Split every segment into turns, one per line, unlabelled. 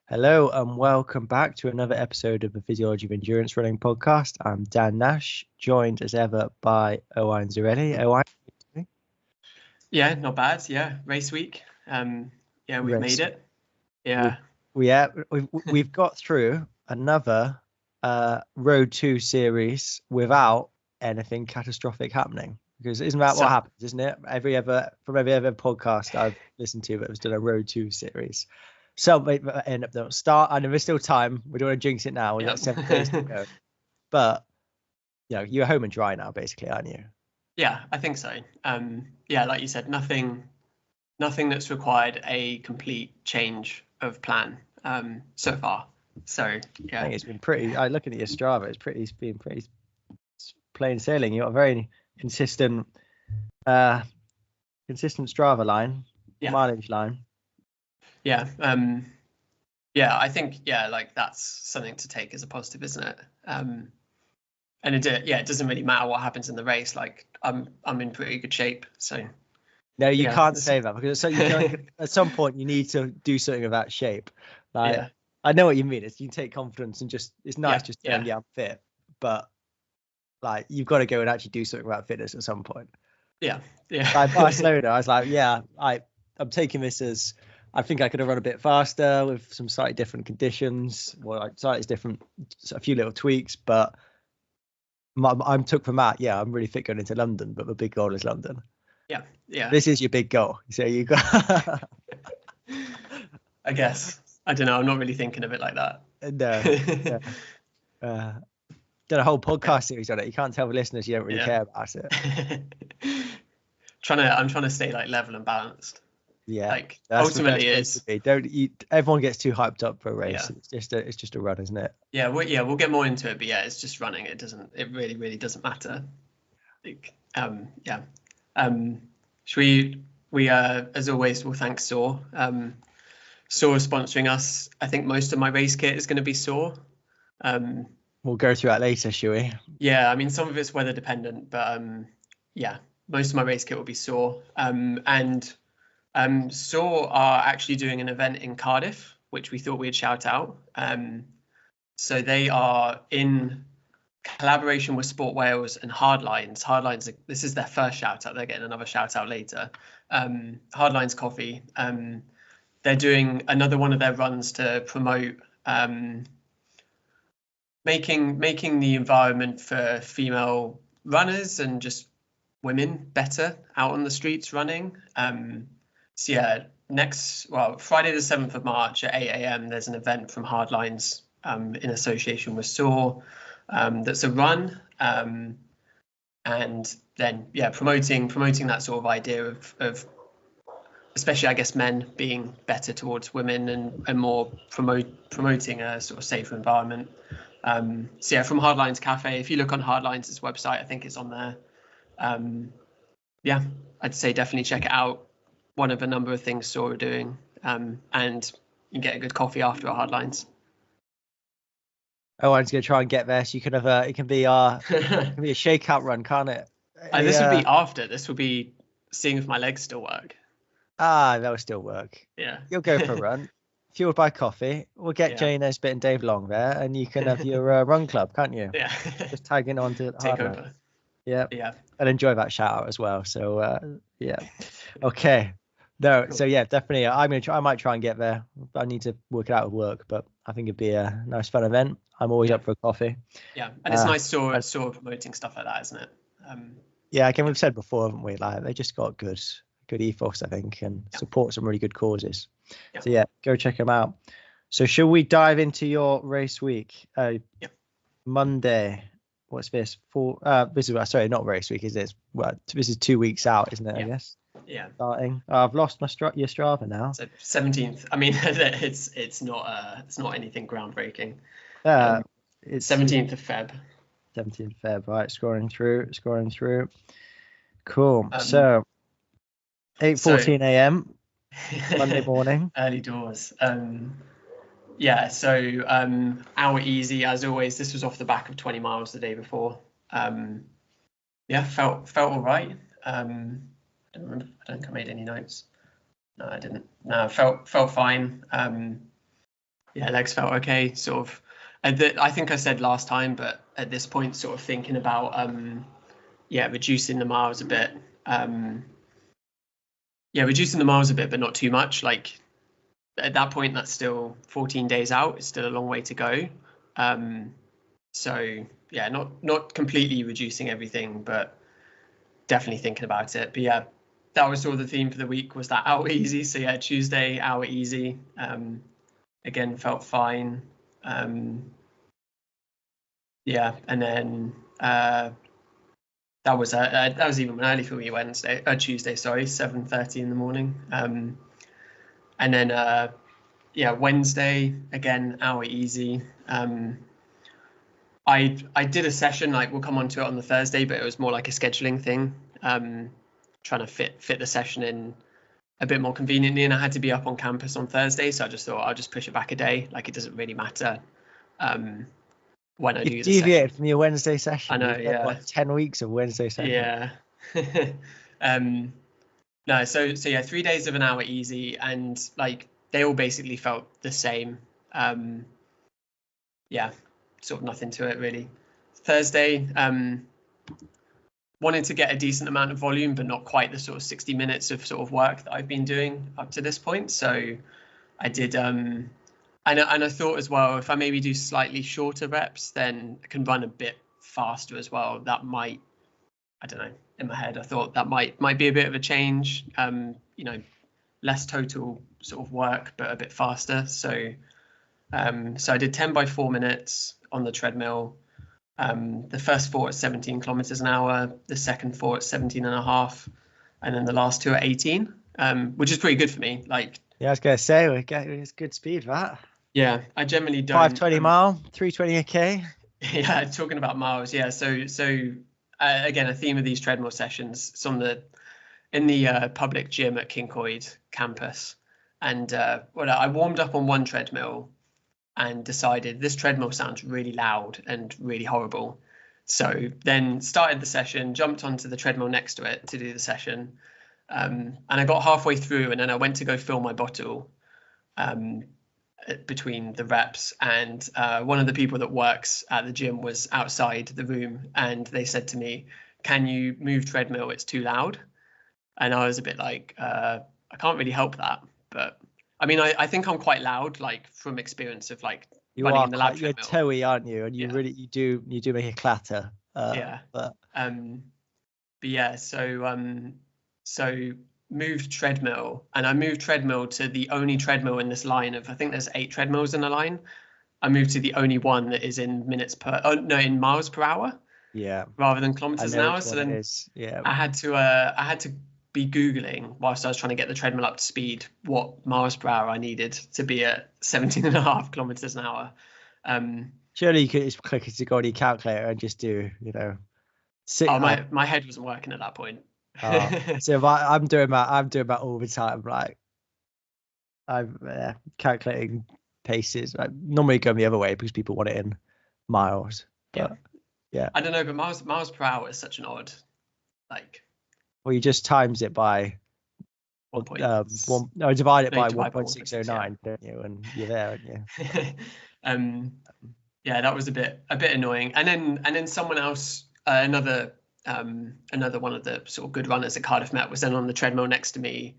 Hello and welcome back to another episode of the Physiology of Endurance Running podcast. I'm Dan Nash, joined as ever by Owain Zarelli. Owain,
Yeah, not bad. Yeah, race week. We've made it. Yeah,
we've got through another Road 2 series without anything catastrophic happening. Because isn't that what happens, isn't it? Every other podcast I've listened to that has done a Road 2 series. So they end up don't start, and there's still time. We don't want to jinx it now. We've got 7 days to go. But you're home and dry now, basically, aren't you?
Yeah, I think so. Like you said, nothing that's required a complete change of plan so far. So yeah,
I think it's been pretty. I looking at your Strava, it's been pretty plain sailing. You got a very consistent Strava line, mileage line.
Yeah. I think like that's something to take as a positive, isn't it? And it doesn't really matter what happens in the race. Like I'm in pretty good shape. So
no, you can't say that because at some point you need to do something of that shape. Like I know what you mean. You can take confidence and it's nice just saying I'm fit, but like you've got to go and actually do something about fitness at some point.
Yeah.
Like Barcelona, I was like, I'm taking this as I think I could have run a bit faster with some slightly different conditions, a few little tweaks, but I'm took from that. Yeah, I'm really fit going into London, but the big goal is London.
Yeah.
This is your big goal. So you got.
I guess. I don't know. I'm not really thinking of it like that.
No. Done a whole podcast series on it. You can't tell the listeners you don't really care about it.
I'm trying to stay like level and balanced.
Yeah,
like ultimately is.
Everyone gets too hyped up for a race. Yeah. It's just a run, isn't it?
Yeah, we'll get more into it, but it's just running. It really doesn't matter. Should we as always will thank Soar. Soar is sponsoring us. I think most of my race kit is going to be Soar.
We'll go through that later, shall we?
Yeah, I mean some of it's weather dependent, but most of my race kit will be Soar. Soar are actually doing an event in Cardiff, which we thought we'd shout out. So they are in collaboration with Sport Wales and Hardlines. Hardlines, this is their first shout out. They're getting another shout out later. Hardlines Coffee. They're doing another one of their runs to promote making the environment for female runners and just women better out on the streets running. Friday the 7th of March at 8 a.m. there's an event from Hardlines in association with SOAR that's a run, and then promoting that sort of idea of especially I guess men being better towards women and more promoting a sort of safer environment. From Hardlines Cafe, if you look on Hardlines' website, I think it's on there. I'd say definitely check it out. One of a number of things SOAR are doing, and you can get a good coffee after our Hardlines.
Owen's going to try and get there, so you can have it can be a shakeout run, can't it?
This would be after. This would be seeing if my legs still work.
That will still work.
Yeah.
You'll go for a run, fueled by coffee. We'll get Jane Nesbitt and Dave Long there, and you can have your run club, can't you?
Yeah.
Just tagging on to
take over.
Yeah. And enjoy that shout out as well. So okay. No, cool. So definitely. I might try and get there. I need to work it out with work, but I think it'd be a nice fun event. I'm always up for a coffee.
Yeah, and it's nice SOAR promoting stuff like that, isn't it?
Again, we've said before, haven't we? Like they just got good ethos, I think, and support some really good causes. So go check them out. So shall we dive into your race week? Monday. What's this? This is sorry, not race week, is this? Well, this is 2 weeks out, isn't it? I guess.
Yeah.
Starting. I've lost my your Strava now.
So 17th. I mean, it's not anything groundbreaking.
It's
17th of Feb.
17th of Feb. Right, scrolling through. Cool. So 8:14 a.m. Monday morning.
Early doors. Hour easy as always. This was off the back of 20 miles the day before. Felt all right. I don't think I made any notes. No, I didn't. No, felt fine. yeah, legs felt okay. Sort of, I think I said last time, but at this point, sort of thinking about reducing the miles a bit. Reducing the miles a bit, but not too much. Like at that point, that's still 14 days out. It's still a long way to go. So yeah, not completely reducing everything, but definitely thinking about it. But yeah, that was sort of the theme for the week, was that hour easy. So yeah, Tuesday, hour easy. Again, felt fine. And then that was even early for me. Tuesday, sorry, 7:30 in the morning. And then Wednesday, again, hour easy. I did a session, like we'll come on to it on the Thursday, but it was more like a scheduling thing, trying to fit the session in a bit more conveniently, and I had to be up on campus on Thursday, so I just thought I'll just push it back a day. Like it doesn't really matter when I do the session.
Deviated from your Wednesday session.
I know, yeah.
What, 10 weeks of Wednesday session.
Yeah. No, so yeah, 3 days of an hour easy, and like they all basically felt the same. Sort of nothing to it really. Thursday, wanted to get a decent amount of volume, but not quite the sort of 60 minutes of sort of work that I've been doing up to this point. So I did, and I thought as well, if I maybe do slightly shorter reps, then I can run a bit faster as well. That might, I don't know, in my head, I thought that might be a bit of a change, less total sort of work, but a bit faster. So I did 10 by 4 minutes on the treadmill. The first 4 at 17 kilometers an hour, the second 4 at 17.5, and then the last 2 at 18, which is pretty good for me. Like,
yeah, I was gonna say it's good speed, that.
Yeah, I generally don't.
520 mile, 320 a k.
Yeah, talking about miles. Yeah, so again, a theme of these treadmill sessions. It's in the public gym at Kincoid campus, and I warmed up on one treadmill and decided this treadmill sounds really loud and really horrible. So then started the session, jumped onto the treadmill next to it to do the session. And I got halfway through, and then I went to go fill my bottle between the reps. And one of the people that works at the gym was outside the room, and they said to me, "Can you move treadmill? It's too loud." And I was a bit like, I can't really help that. But I mean, I think I'm quite loud, like from experience of like running in the lab treadmill.
You're toey, aren't you? And you really you do make a clatter. But
yeah, so moved treadmill, and I moved treadmill to the only treadmill in this line of, I think there's 8 treadmills in the line. I moved to the only one that is in in miles per hour.
Yeah.
Rather than kilometers an hour. So then I had to be Googling whilst I was trying to get the treadmill up to speed what miles per hour I needed to be at 17.5 kilometers an hour.
Surely you could just click to go on your calculator and just do,
my head wasn't working at that point.
So if I'm doing that all the time. Like I'm calculating paces. I normally go the other way because people want it in miles. But yeah.
I don't know, but miles per hour is such an odd, like.
Well, you just times it by divide it by 1.609, don't you? And you're there, aren't you?
Yeah, that was a bit annoying. And then someone else, another one of the sort of good runners at Cardiff Met was then on the treadmill next to me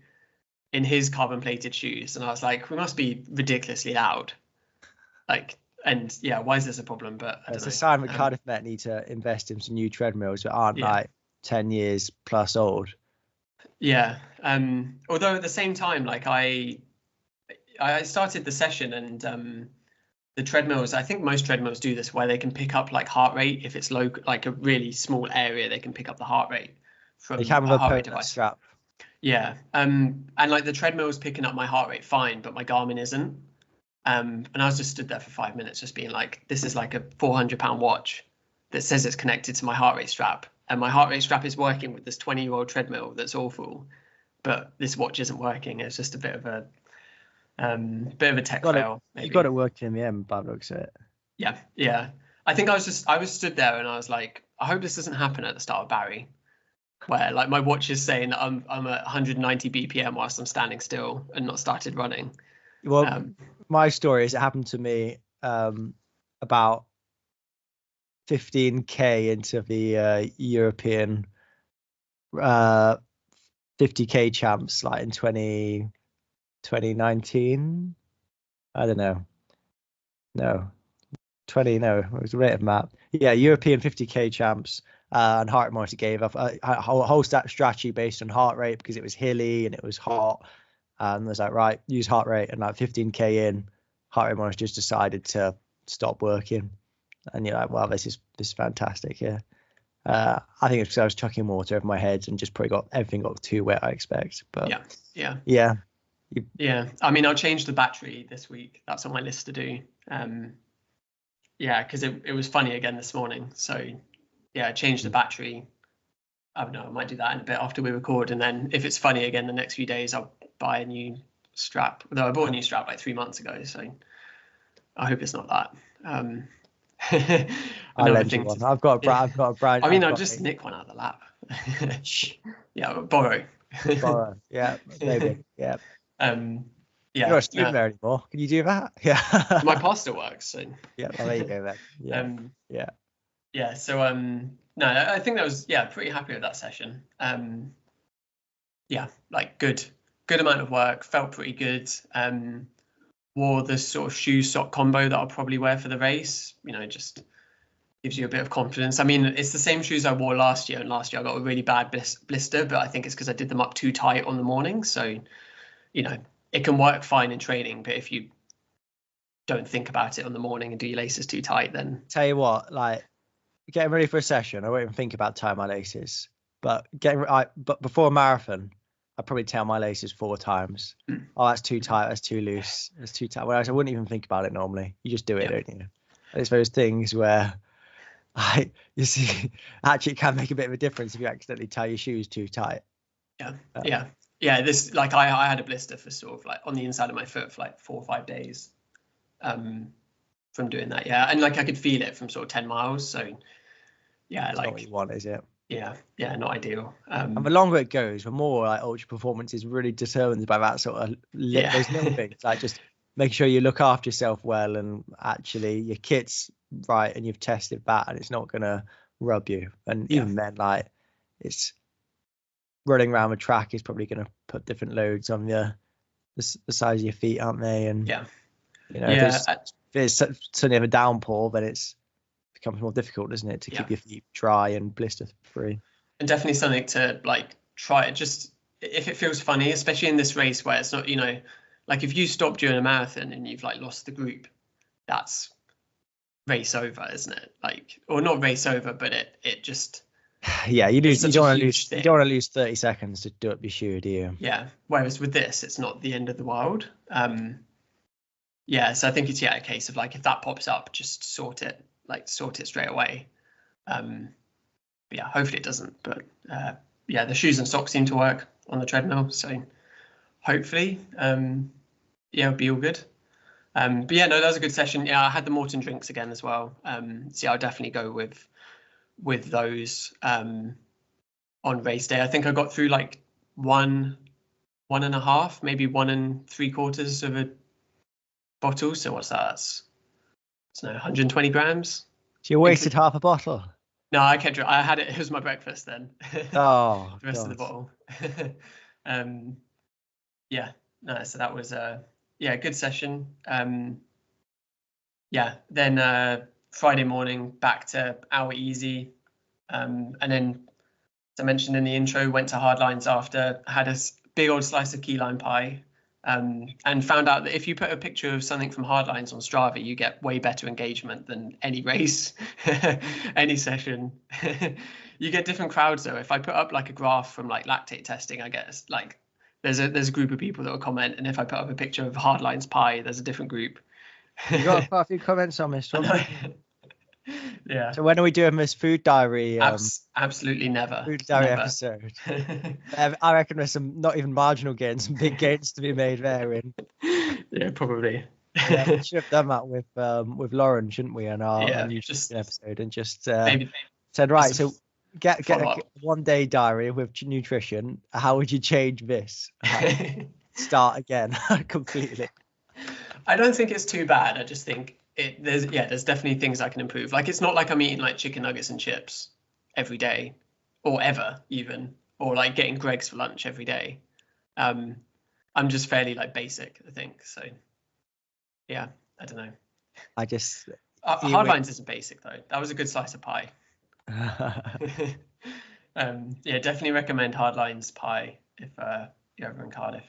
in his carbon plated shoes, and I was like, we must be ridiculously loud. Like, and yeah, why is this a problem? But I don't know.
It's a sign that Cardiff Met need to invest in some new treadmills that aren't like 10 years plus old.
Yeah. Although at the same time, like I started the session, and the treadmills, I think most treadmills do this, where they can pick up like heart rate. If it's low, like a really small area, they can pick up the heart rate from a heart rate device.
Strap.
Yeah. And like the treadmill's picking up my heart rate fine, but my Garmin isn't. And I was just stood there for 5 minutes just being like, this is like a 400-pound watch that says it's connected to my heart rate strap. And my heart rate strap is working with this 20-year-old treadmill that's awful, but this watch isn't working. It's just a bit of a tech fail.
You got it working in the end, by the looks of it.
Yeah. I think I was stood there and I was like, I hope this doesn't happen at the start of Barry, where like my watch is saying that I'm at 190 BPM whilst I'm standing still and not started running.
Well, my story is it happened to me about 15k into the European 50k champs, like in 2019. I don't know. No, 20. No, it was a rate of map. Yeah, European 50k champs. And heart monitor gave up a whole strategy based on heart rate because it was hilly and it was hot. And I was like, right, use heart rate. And like 15k in, heart rate monitor just decided to stop working. And you're like, wow, this is fantastic. Yeah. I think it's because I was chucking water over my head and just probably everything got too wet, I expect. But yeah.
I mean, I'll change the battery this week. That's on my list to do. Because it was funny again this morning. So yeah, change the battery. I don't know, I might do that in a bit after we record. And then if it's funny again the next few days, I'll buy a new strap. Although I bought a new strap like 3 months ago. So I hope it's not that.
I'll lend you one. I've got a brand.
I mean, I'll just nick one out of the lap. Yeah, borrow.
Yeah, maybe. Yeah.
Yeah.
You're not a student there anymore. Can you do that? Yeah.
My pasta works. So.
Yeah. Well, there you go then. Yeah.
Yeah. So no, I think that was pretty happy with that session. Like good amount of work. Felt pretty good. Wore the sort of shoe sock combo that I'll probably wear for the race. Just gives you a bit of confidence. I mean, it's the same shoes I wore last year, and last year I got a really bad blister, but I think it's because I did them up too tight on the morning. So, it can work fine in training, but if you don't think about it on the morning and do your laces too tight, then
tell you what, like getting ready for a session, I won't even think about tying my laces. But but before a marathon, I probably tie my laces 4 times. Oh, that's too tight. That's too loose. That's too tight. Whereas I wouldn't even think about it normally. You just do it, don't you? And it's those things where, you see, actually it can make a bit of a difference if you accidentally tie your shoes too tight.
This I had a blister for sort of like on the inside of my foot for like 4 or 5 days, from doing that. And like I could feel it from sort of 10 miles. So
it's not what you want, is it?
Not ideal.
And the longer it goes, the more like ultra performance is really determined by that sort of those little things, like just make sure you look after yourself well, and actually your kit's right, and you've tested that, and it's not gonna rub you. And even then, like it's running around the track is probably gonna put different loads on the size of your feet, aren't they? And if there's suddenly have a downpour, then it becomes more difficult, doesn't it, to keep your feet dry and blister free.
And definitely something to like try it, just if it feels funny, especially in this race where it's not, like if you stop during a marathon and you've like lost the group, that's race over, isn't it? Like, or not race over, but it just
you don't want to lose 30 seconds to do up your shoe, do you?
Whereas with this, it's not the end of the world. So I think it's a case of like, if that pops up, just sort it straight away. Hopefully it doesn't, but the shoes and socks seem to work on the treadmill, so hopefully it'll be all good. That was a good session. I had the Morton drinks again as well. I'll definitely go with those on race day. I think I got through like 1.5, maybe 1 3/4 of a bottle. So what's that? It's 120 grams.
So you wasted half a bottle?
No, I kept. I had it. It was my breakfast then.
Oh,
the rest of the bottle. So that was a good session. Then Friday morning back to our easy, and then as I mentioned in the intro, went to Hardlines after. Had a big old slice of key lime pie. And found out that if you put a picture of something from Hardlines on Strava, you get way better engagement than any race, any session. You get different crowds though. If I put up like a graph from like lactate testing, I guess like there's a group of people that will comment, and if I put up a picture of Hardlines pie, there's a different group.
You got quite a few comments on this one.
Yeah.
So when are we doing this food diary?
Absolutely never.
Food diary episode. I reckon there's some not even marginal gains, some big gains to be made there.
Yeah, probably.
We should have done that with Lauren, shouldn't we? On our episode, and just said, right, so get a 1 day diary with nutrition. How would you change this? Start again completely.
I don't think it's too bad. I just think there's definitely things I can improve. Like, it's not like I'm eating like chicken nuggets and chips every day, or ever even, or like getting Greg's for lunch every day. I'm just fairly like basic, I think. So yeah, I don't know.
I just
Hardlines isn't basic though. That was a good slice of pie. Yeah, definitely recommend Hardlines pie if you're ever in Cardiff.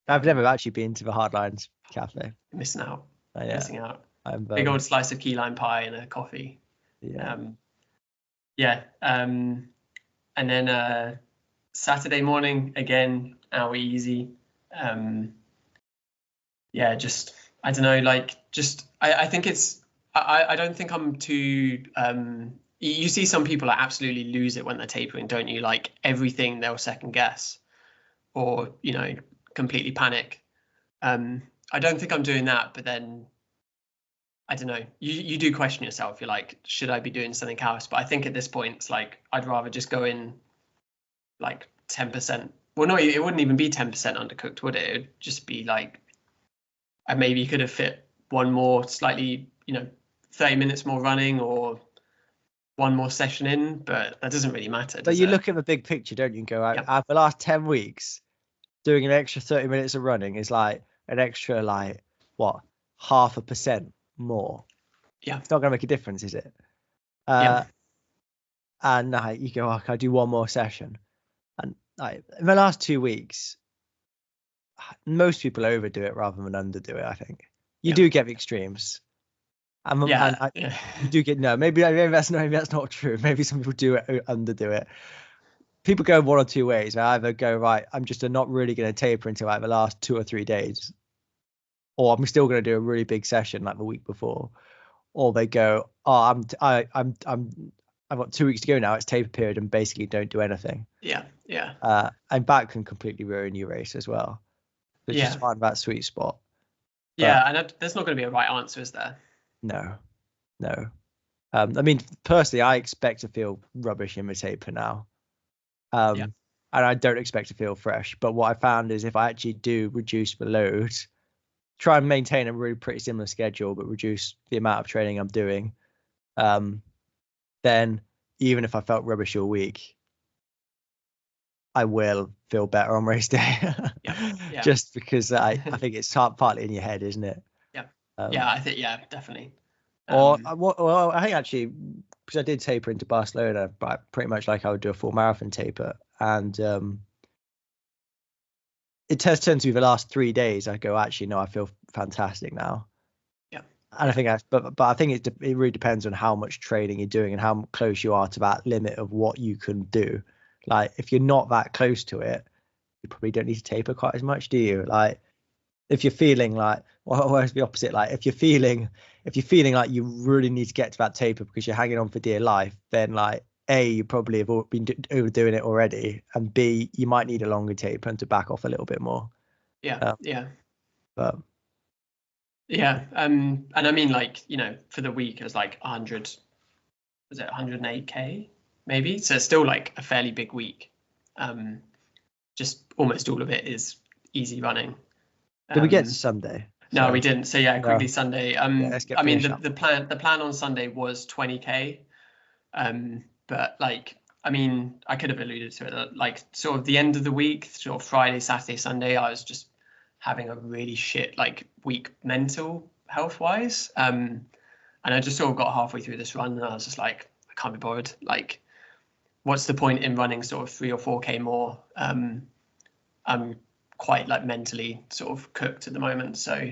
I've never actually been to the Hardlines cafe.
Missing out.
Yeah.
Missing out.
I'm
Big old slice of key lime pie and a coffee.
Yeah.
And then Saturday morning again, hour easy. Just I don't know, like I think it's I don't think I'm too you see some people like absolutely lose it when they're tapering, don't you? Like everything they'll second guess or, you know, completely panic. I don't think I'm doing that, but then I don't know. You do question yourself. You're like, should I be doing something else? But I think at this point, it's like I'd rather just go in like 10%. Well, no, it wouldn't even be 10% undercooked, would it? It would just be like, maybe you could have fit one more slightly, 30 minutes more running or one more session in, but that doesn't really matter.
But you look at the big picture, don't you? And go, out the last 10 weeks, doing an extra 30 minutes of running is like an extra, like, what, 0.5% more.
Yeah.
It's not going to make a difference, is it? And you go, can I do one more session? And like in the last 2 weeks, most people overdo it rather than underdo it, I think. You do get the extremes. You do get, maybe that's not true. Maybe some people do it, underdo it. People go one or two ways. They either go, right, I'm just not really going to taper until like the last 2 or 3 days, or I'm still going to do a really big session like the week before, or they go, oh, I've got 2 weeks to go now. It's taper period and basically don't do anything.
Yeah.
And that can completely ruin your race as well. But just find that sweet spot.
And there's not going to be a right answer, is there?
No. I mean, personally, I expect to feel rubbish in the taper now. And I don't expect to feel fresh. But what I found is if I actually do reduce the load, try and maintain a really pretty similar schedule, but reduce the amount of training I'm doing, then even if I felt rubbish all week, I will feel better on race day. Just because I think it's partly in your head, isn't it?
I think definitely.
Well, I think actually, because I did taper into Barcelona, but pretty much like I would do a full marathon taper, and it tends to be the last 3 days I go, actually, no, I feel fantastic now. And I think but I think it really depends on how much training you're doing and how close you are to that limit of what you can do. Like if you're not that close to it, you probably don't need to taper quite as much, do you? Like if you're feeling like, well, where's the opposite? Like if you're feeling like you really need to get to that taper because you're hanging on for dear life, then like A, you probably have been overdoing it already, and B, you might need a longer taper and to back off a little bit more.
And I mean, like, for the week it was like 108k maybe, so it's still like a fairly big week. Just almost all of it is easy running.
Did we get to Sunday?
No, we didn't. So quickly Sunday. I mean,
the
plan on Sunday was 20k. But like, I mean, I could have alluded to it. Like, sort of the end of the week, sort of Friday, Saturday, Sunday, I was just having a really shit like week mental health wise. And I just sort of got halfway through this run and I was just like, I can't be bothered. Like, what's the point in running sort of 3 or 4k more? I'm quite like mentally sort of cooked at the moment. So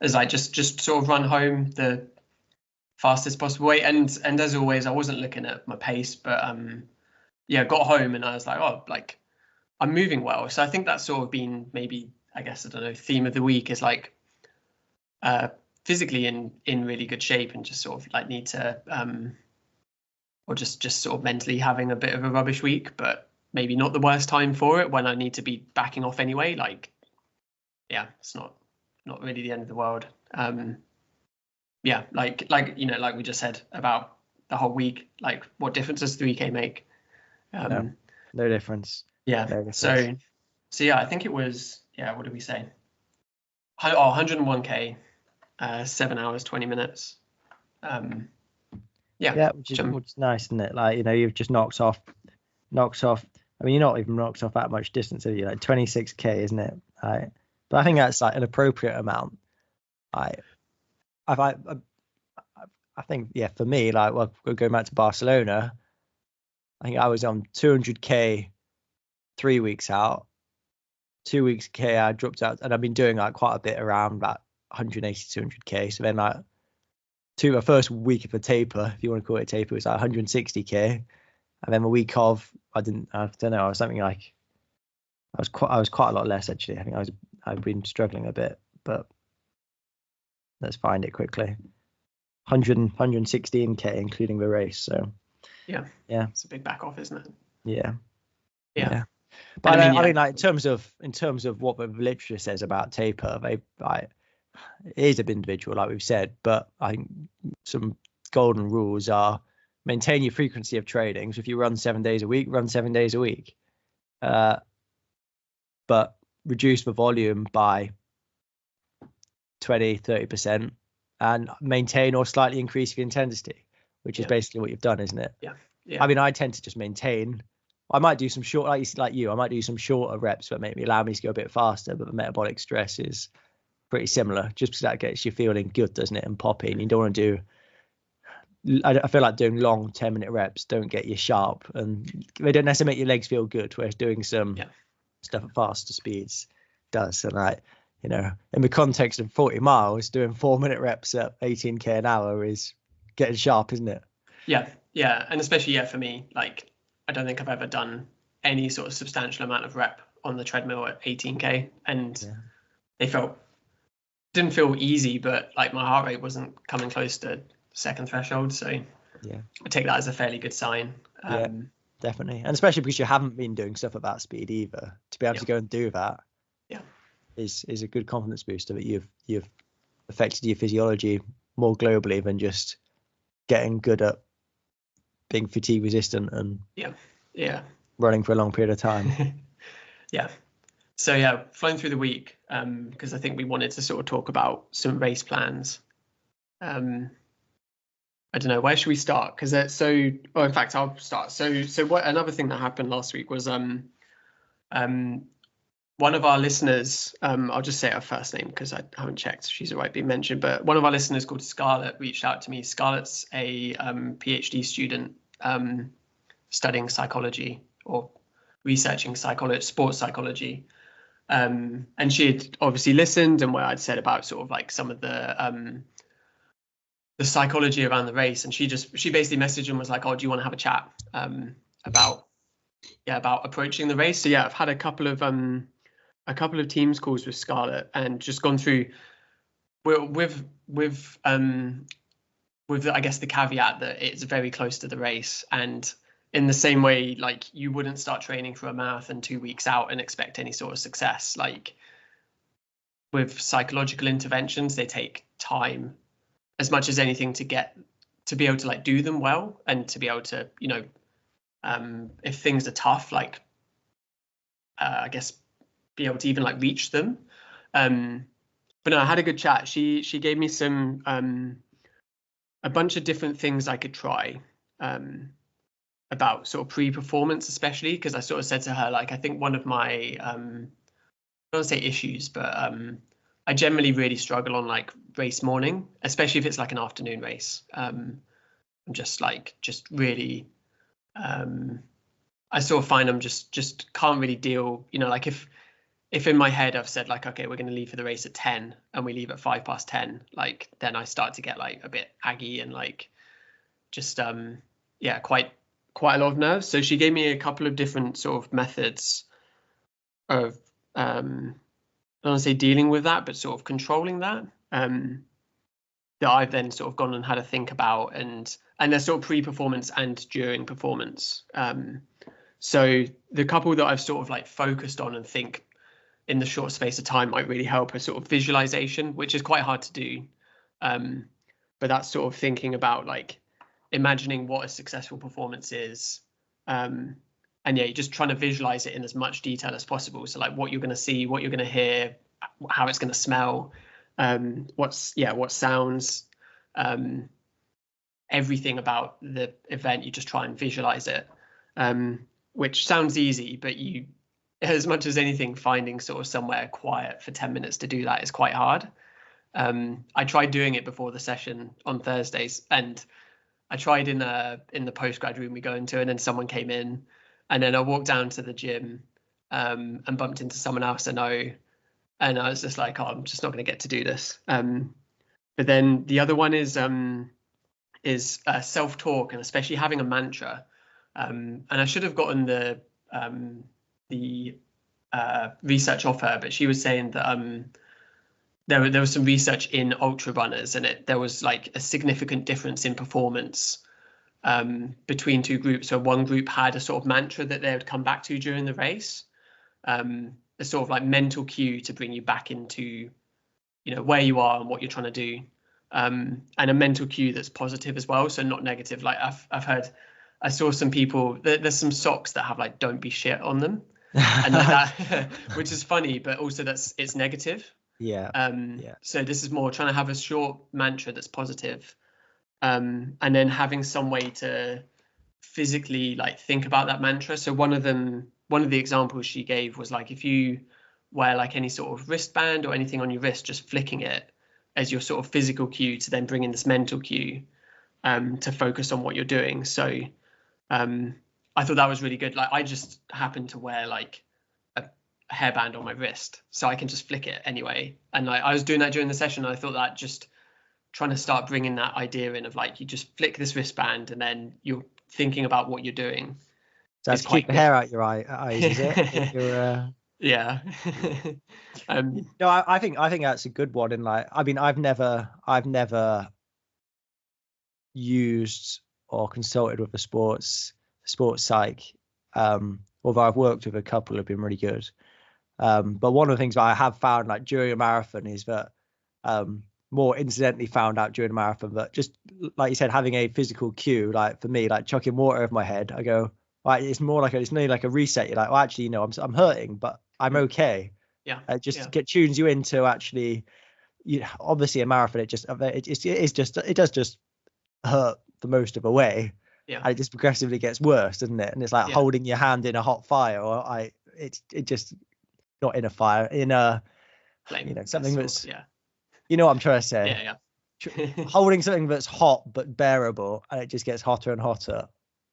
as I just sort of run home the fastest possible way. And as always, I wasn't looking at my pace, but got home and I was like, oh, like I'm moving well. So I think that's sort of been maybe, I guess, I don't know, theme of the week is like physically in really good shape and just sort of like need to or just sort of mentally having a bit of a rubbish week, but maybe not the worst time for it when I need to be backing off anyway. Like, it's not really the end of the world. Like we just said about the whole week, like what difference does 3k make?
No difference.
So I think it was, what did we say? 101k, 7 hours 20 minutes.
Which is nice, isn't it? Like, you've just knocked off. I mean, you're not even knocked off that much distance, are you? Like 26k, isn't it? Right. But I think that's like an appropriate amount. I think, for me, like, well, going back to Barcelona, I think I was on 200k 3 weeks out. 2 weeks K, I dropped out, and I've been doing like quite a bit around that 180, 200k. So then, like, my first week of a taper, if you want to call it a taper, was like 160k, and then a week of, I don't know, I was something like, I was quite a lot less actually. I think I've been struggling a bit, but let's find it quickly. 116k including the race. So
yeah, it's a big back off, isn't it?
Yeah. But I mean, like, in terms of what the literature says about taper, it is a bit individual, like we've said. But I think some golden rules are: maintain your frequency of training. So if you run 7 days a week, run 7 days a week. But reduce the volume by 20-30%, and maintain or slightly increase the intensity, which is basically what you've done, isn't it?
Yeah.
I mean, I tend to just maintain. I might do some short, like you. I might do some shorter reps that allow me to go a bit faster, but the metabolic stress is pretty similar, just because that gets you feeling good, doesn't it? And popping. You don't want to do. I feel like doing long 10-minute reps don't get you sharp, and they don't necessarily make your legs feel good. Whereas doing some stuff at faster speeds does. And like, in the context of 40 miles, doing 4-minute reps at 18k an hour is getting sharp, isn't it?
Yeah, and especially for me, like, I don't think I've ever done any sort of substantial amount of rep on the treadmill at 18k, and they didn't feel easy, but like my heart rate wasn't coming close to second threshold, so I take that as a fairly good sign.
Definitely, and especially because you haven't been doing stuff at that speed either. To be able to go and do that, is a good confidence booster that you've affected your physiology more globally than just getting good at being fatigue resistant and running for a long period of time.
So flowing through the week, because I think we wanted to sort of talk about some race plans. I don't know, where should we start? Because in fact, I'll start. So what another thing that happened last week was one of our listeners, I'll just say her first name because I haven't checked if she's alright being mentioned, but one of our listeners called Scarlett reached out to me. Scarlett's a PhD student studying psychology or researching sports psychology. And she had obviously listened, and where I'd said about sort of like some of the psychology around the race, and she basically messaged and was like, "Oh, do you want to have a chat about approaching the race?" So I've had a couple of Teams calls with Scarlett and just gone through with I guess the caveat that it's very close to the race, and in the same way, like, you wouldn't start training for a marathon 2 weeks out and expect any sort of success. Like, with psychological interventions, they take time as much as anything to be able to like do them well, and to be able to, if things are tough, like, I guess be able to even like reach them. But no, I had a good chat. She gave me some a bunch of different things I could try about sort of pre-performance, especially because I sort of said to her, like, I think one of my I don't want to say issues, but I generally really struggle on like race morning, especially if it's like an afternoon race. I'm just really I sort of find I'm just can't really deal, like if in my head I've said like, okay, we're going to leave for the race at 10 and we leave at 10:05, like, then I start to get like a bit aggy and like just quite a lot of nerves. So she gave me a couple of different sort of methods of I don't want to say dealing with that, but sort of controlling that, that I've then sort of gone and had a think about, and they're sort of pre-performance and during performance. So the couple that I've sort of like focused on and think in the short space of time might really help are sort of visualization, which is quite hard to do. But that's sort of thinking about like imagining what a successful performance is. And you're just trying to visualize it in as much detail as possible. So like what you're going to see, what you're going to hear, how it's going to smell, what sounds, everything about the event. You just try and visualize it, which sounds easy, but you, as much as anything, finding sort of somewhere quiet for 10 minutes to do that is quite hard. I tried doing it before the session on Thursdays, and I tried in the postgrad room we go into, and then someone came in, and then I walked down to the gym and bumped into someone else I know, and I was just like, oh, I'm just not going to get to do this. But then the other one is self-talk, and especially having a mantra. And I should have gotten the research off her, but she was saying that there was some research in ultra runners, and there was like a significant difference in performance between two groups. So one group had a sort of mantra that they would come back to during the race, a sort of like mental cue to bring you back into, where you are and what you're trying to do, and a mental cue that's positive as well, so not negative. Like I saw some people, there's some socks that have like "don't be shit" on them, and like that, which is funny, but also it's negative. So this is more trying to have a short mantra that's positive, and then having some way to physically like think about that mantra. So one of the examples she gave was like, if you wear like any sort of wristband or anything on your wrist, just flicking it as your sort of physical cue to then bring in this mental cue to focus on what you're doing. So I thought that was really good. Like I just happened to wear like a hairband on my wrist, so I can just flick it anyway. And like I was doing that during the session, and I thought that just trying to start bringing that idea in of like, you just flick this wristband and then you're thinking about what you're doing.
So that's keep the hair out your eyes, is it?
Yeah.
No, I think that's a good one. And like, I mean, I've never used or consulted with a sports psych, although I've worked with a couple who've been really good. But one of the things that I have found like during a marathon is that more incidentally found out during a marathon, but just like you said, having a physical cue, like for me, like chucking water over my head, I go, right, it's more like it's nearly like a reset. You're like, well, actually, I'm hurting, but I'm okay. It tunes you into actually, obviously a marathon, it does just hurt the most of the way. And it just progressively gets worse, doesn't it? And it's like holding your hand in a hot fire, or it just not in a fire, in a
flame,
something that's you know what I'm trying to say. Holding something that's hot but bearable, and it just gets hotter and hotter.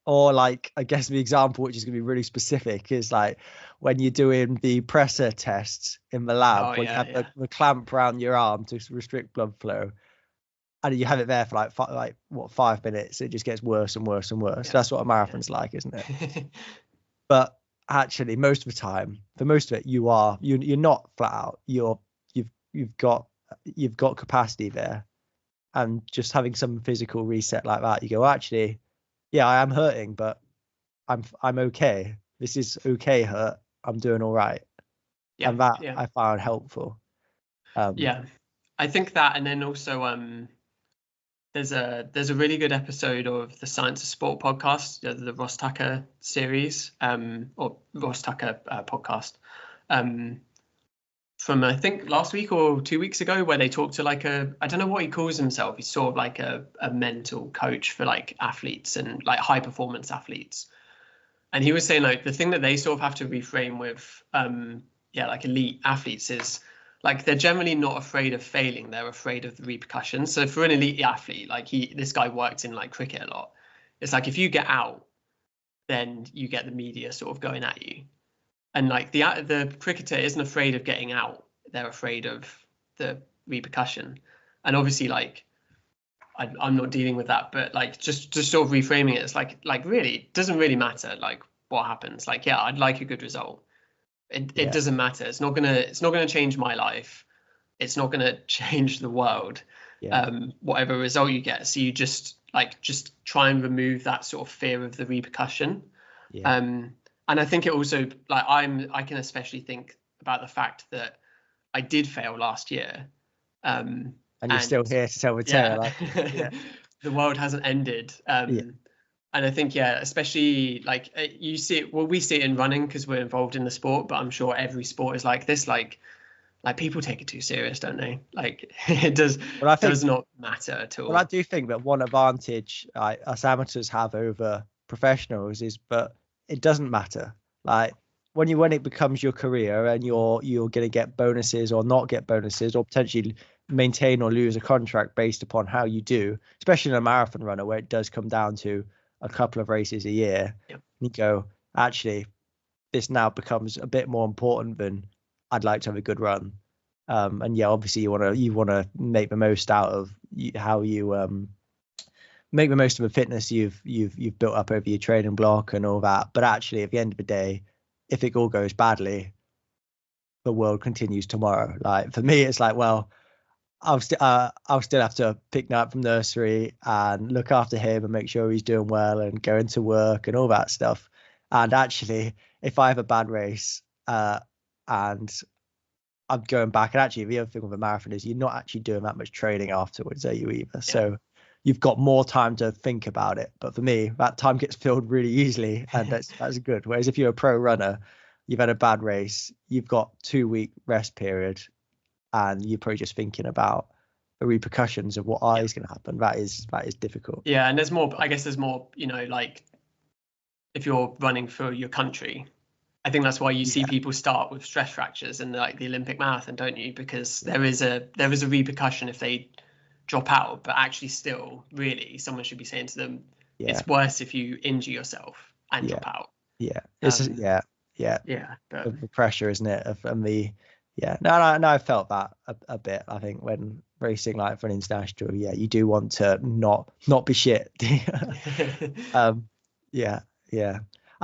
Or like, I guess the example, which is going to be really specific, is like when you're doing the pressor tests in the lab, when you have the clamp around your arm to restrict blood flow, and you have it there for 5 minutes, it just gets worse and worse and worse. That's what a marathon's like, isn't it? But actually, most of the time, for most of it, you're not flat out. You've got capacity there, and just having some physical reset like that, you go, actually, I am hurting, but I'm okay. This is okay hurt. I'm doing all right. And that I found helpful.
I think that, and then also there's a really good episode of the Science of Sport podcast, the Ross Tucker series, or Ross Tucker podcast, from I think last week or 2 weeks ago, where they talked to like I don't know what he calls himself. He's sort of like a mental coach for like athletes and like high performance athletes. And he was saying like the thing that they sort of have to reframe with like elite athletes is like they're generally not afraid of failing. They're afraid of the repercussions. So for an elite athlete, like this guy worked in like cricket a lot. It's like if you get out, then you get the media sort of going at you. And like the cricketer isn't afraid of getting out. They're afraid of the repercussion. And obviously, like I'm not dealing with that, but like just sort of reframing it, it's like really it doesn't really matter like what happens. Like I'd like a good result. It doesn't matter. It's not gonna change my life. It's not gonna change the world. Whatever result you get. So you just try and remove that sort of fear of the repercussion. And I think it also like I can especially think about the fact that I did fail last year.
And you're still here to tell the tale.
The world hasn't ended. And I think, especially like you see it, well, we see it in running because we're involved in the sport, but I'm sure every sport is like this. Like like people take it too serious, don't they? Like it does not matter at all.
Well, I do think that one advantage us amateurs have over professionals is, but it doesn't matter. Like when it becomes your career and you're going to get bonuses or not get bonuses or potentially maintain or lose a contract based upon how you do, especially in a marathon runner where it does come down to a couple of races a year.
Yep.
You go, actually, this now becomes a bit more important than I'd like to have a good run. And yeah, obviously you want to make the most out of how you make the most of the fitness you've built up over your training block and all that. But actually, at the end of the day, if it all goes badly, the world continues tomorrow. Like for me, it's like, well, I'll still have to pick him up from nursery and look after him and make sure he's doing well and go into work and all that stuff. And actually, if I have a bad race and I'm going back, and actually the other thing with a marathon is you're not actually doing that much training afterwards, are you either? Yeah. So you've got more time to think about it. But for me, that time gets filled really easily, and that's good. Whereas if you're a pro runner, you've had a bad race, you've got 2-week rest period, and you're probably just thinking about the repercussions of what is going to happen. That is difficult.
Yeah, and there's more. I guess there's more. Like if you're running for your country, I think that's why you see people start with stress fractures in like the Olympic marathon, don't you? Because there is a repercussion if they drop out, but actually still really someone should be saying to them, it's worse if you injure yourself and drop out.
Yeah. But the pressure, isn't it? No, I felt that a bit. I think when racing like for an international, you do want to not be shit. I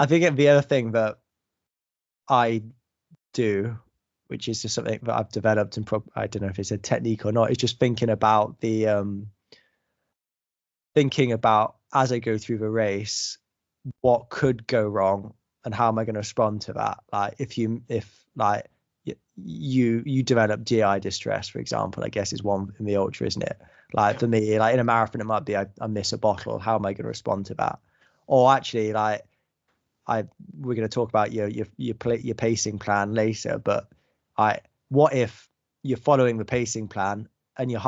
think the other thing that I do, which is just something that I've developed, and I don't know if it's a technique or not, is just thinking about as I go through the race, what could go wrong and how am I going to respond to that? Like if you develop GI distress, for example, I guess is one in the ultra, isn't it? Like for me, like in a marathon, it might be I miss a bottle. How am I going to respond to that? Or actually, like we're going to talk about your pacing plan later, but what if you're following the pacing plan and you're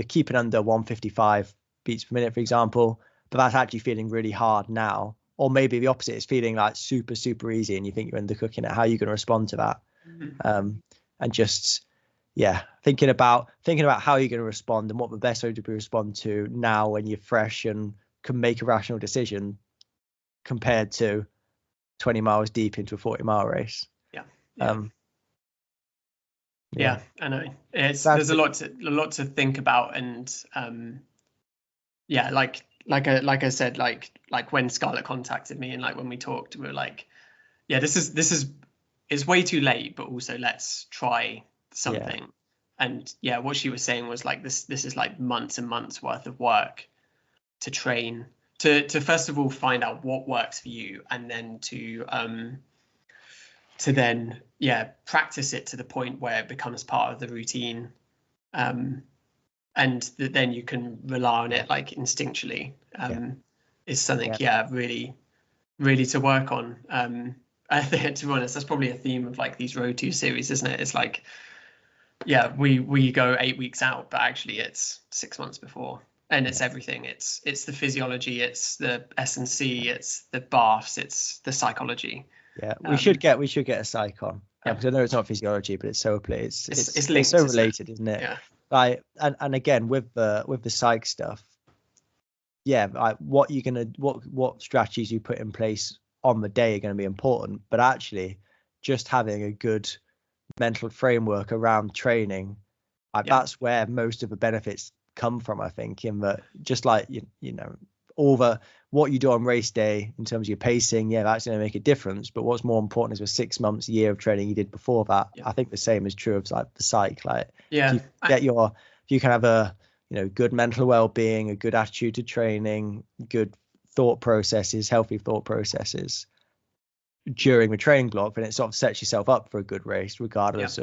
keeping under 155 beats per minute, for example, but that's actually feeling really hard now. Or maybe the opposite is feeling like super, super easy and you think you're undercooking it. How are you going to respond to that? Mm-hmm. And just, thinking about how you're going to respond and what the best way to respond to now when you're fresh and can make a rational decision compared to 20 miles deep into a 40-mile race.
I know. There's a lot to think about, and like I said, like when Scarlett contacted me and like when we talked, we were like, this is it's way too late, but also let's try something. And what she was saying was like this is like months and months worth of work to train to first of all find out what works for you, and then to then practice it to the point where it becomes part of the routine, and then you can rely on it like instinctually. Is something really really to work on. I think, to be honest, that's probably a theme of like these Road 2 series, isn't it? It's like we go 8 weeks out, but actually it's 6 months before, and it's everything. It's the physiology, it's the S&C, it's the baths, it's the psychology.
We should get a psych on, because I know it's not physiology, but it's so linked, it's so related, isn't it? Like and again with the psych stuff, like what strategies you put in place on the day are going to be important, but actually just having a good mental framework around training, that's where most of the benefits come from, I think. In that, just like what you do on race day in terms of your pacing, that's going to make a difference, but what's more important is the 6 months, a year of training you did before that. I think the same is true of like the psych. Like if you can have a good mental well-being, a good attitude to training, good thought processes, healthy thought processes during the training block, then it sort of sets yourself up for a good race, regardless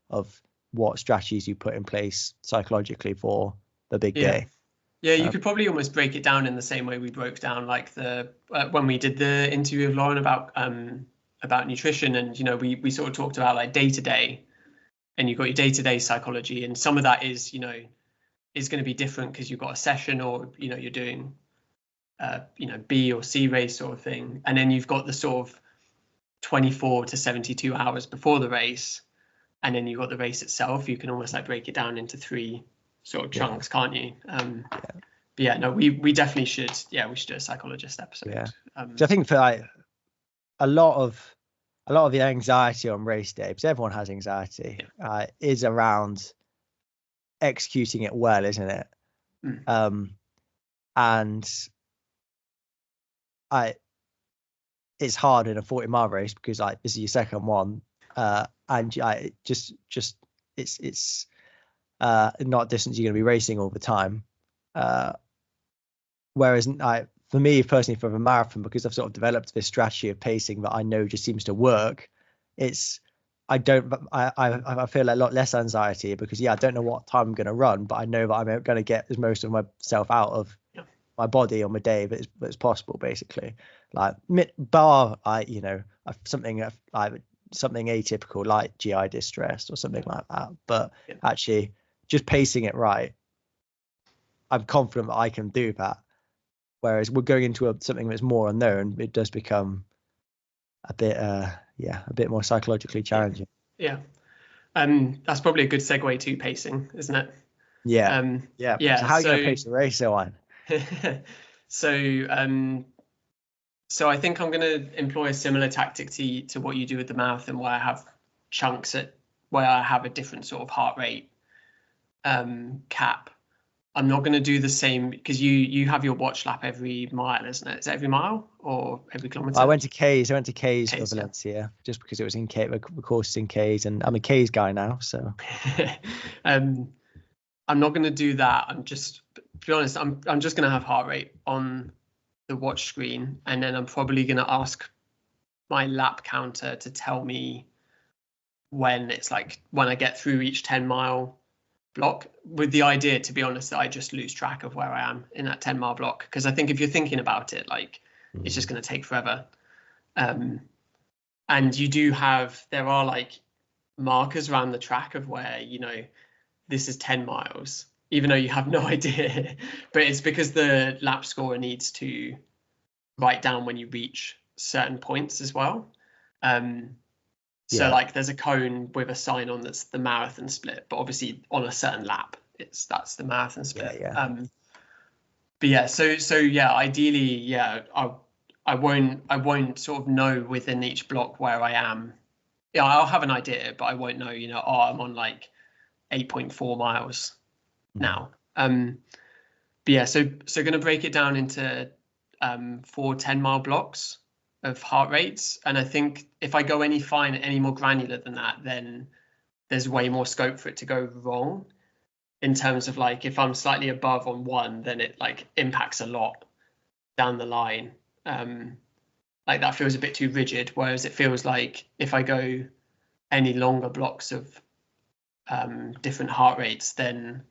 of what strategies you put in place psychologically for the big day.
Yeah, you could probably almost break it down in the same way we broke down like the when we did the interview with Lauren about nutrition, and we sort of talked about like day to day, and you've got your day to day psychology, and some of that is is going to be different because you've got a session, or you're doing B or C race sort of thing, and then you've got the sort of 24 to 72 hours before the race, and then you've got the race itself. You can almost like break it down into three sort of chunks, can't you? But yeah, no, we definitely should. Yeah, we should do a psychologist episode.
Yeah. So I think for like a lot of the anxiety on race day, because everyone has anxiety, is around executing it well, isn't it? And it's hard in a 40-mile race because like this is your second one, and it's not a distance you're going to be racing all the time. Whereas for me personally, for the marathon, because I've sort of developed this strategy of pacing that I know just seems to work, I feel a lot less anxiety because I don't know what time I'm going to run, but I know that I'm going to get as most of myself out of my body on the day that's possible, basically. Like bar something atypical like GI distress or something like that, but actually just pacing it right, I'm confident that I can do that. Whereas we're going into something that's more unknown, it does become a bit more psychologically challenging.
Yeah. That's probably a good segue to pacing, isn't it?
Yeah. So how are you going to pace the race, Owain?
So I think I'm going to employ a similar tactic to what you do with the marathon, where I have chunks where I have a different sort of heart rate cap. I'm not going to do the same because you have your watch lap every mile, isn't it? Is it every mile or every kilometer?
I went to K's for Valencia just because it was in K. The course is in K's, and I'm a K's guy now. So
I'm not going to do that. To be honest, I'm just going to have heart rate on the watch screen, and then I'm probably going to ask my lap counter to tell me when I get through each 10-mile block, with the idea, to be honest, that I just lose track of where I am in that 10-mile block, because I think if you're thinking about it, like it's just going to take forever. And there are like markers around the track of where this is 10 miles, even though you have no idea, but it's because the lap scorer needs to write down when you reach certain points as well. So like there's a cone with a sign on that's the marathon split, but obviously on a certain lap, that's the marathon split. But yeah, so ideally, I won't sort of know within each block where I am. Yeah, I'll have an idea, but I won't know, I'm on like 8.4 miles now. But yeah, so going to break it down into 4 10-mile blocks of heart rates, and I think if I go any more granular than that, then there's way more scope for it to go wrong, in terms of like if I'm slightly above on one, then it like impacts a lot down the line. Like that feels a bit too rigid, whereas it feels like if I go any longer blocks of different heart rates, then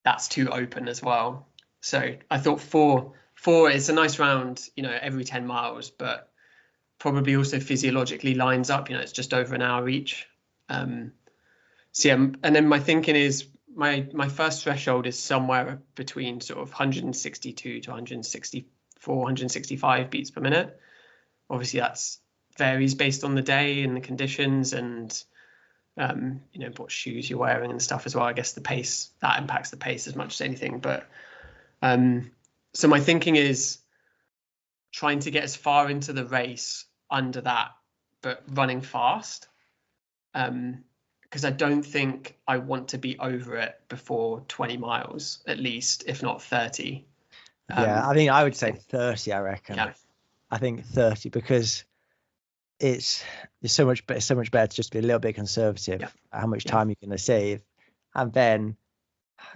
that's too open as well. So I thought four is a nice round, every 10 miles, but probably also physiologically lines up, it's just over an hour each. And then my thinking is my first threshold is somewhere between sort of 162 to 164, 165 beats per minute. Obviously that's varies based on the day and the conditions, and what shoes you're wearing and stuff as well. I guess the pace, that impacts the pace as much as anything. But so my thinking is trying to get as far into the race under that, but running fast. Because I don't think I want to be over it before 20 miles, at least, if not 30.
I think I would say 30, I reckon.
Yeah.
I think 30, because it's so much better to just be a little bit conservative, how much time you're going to save. And then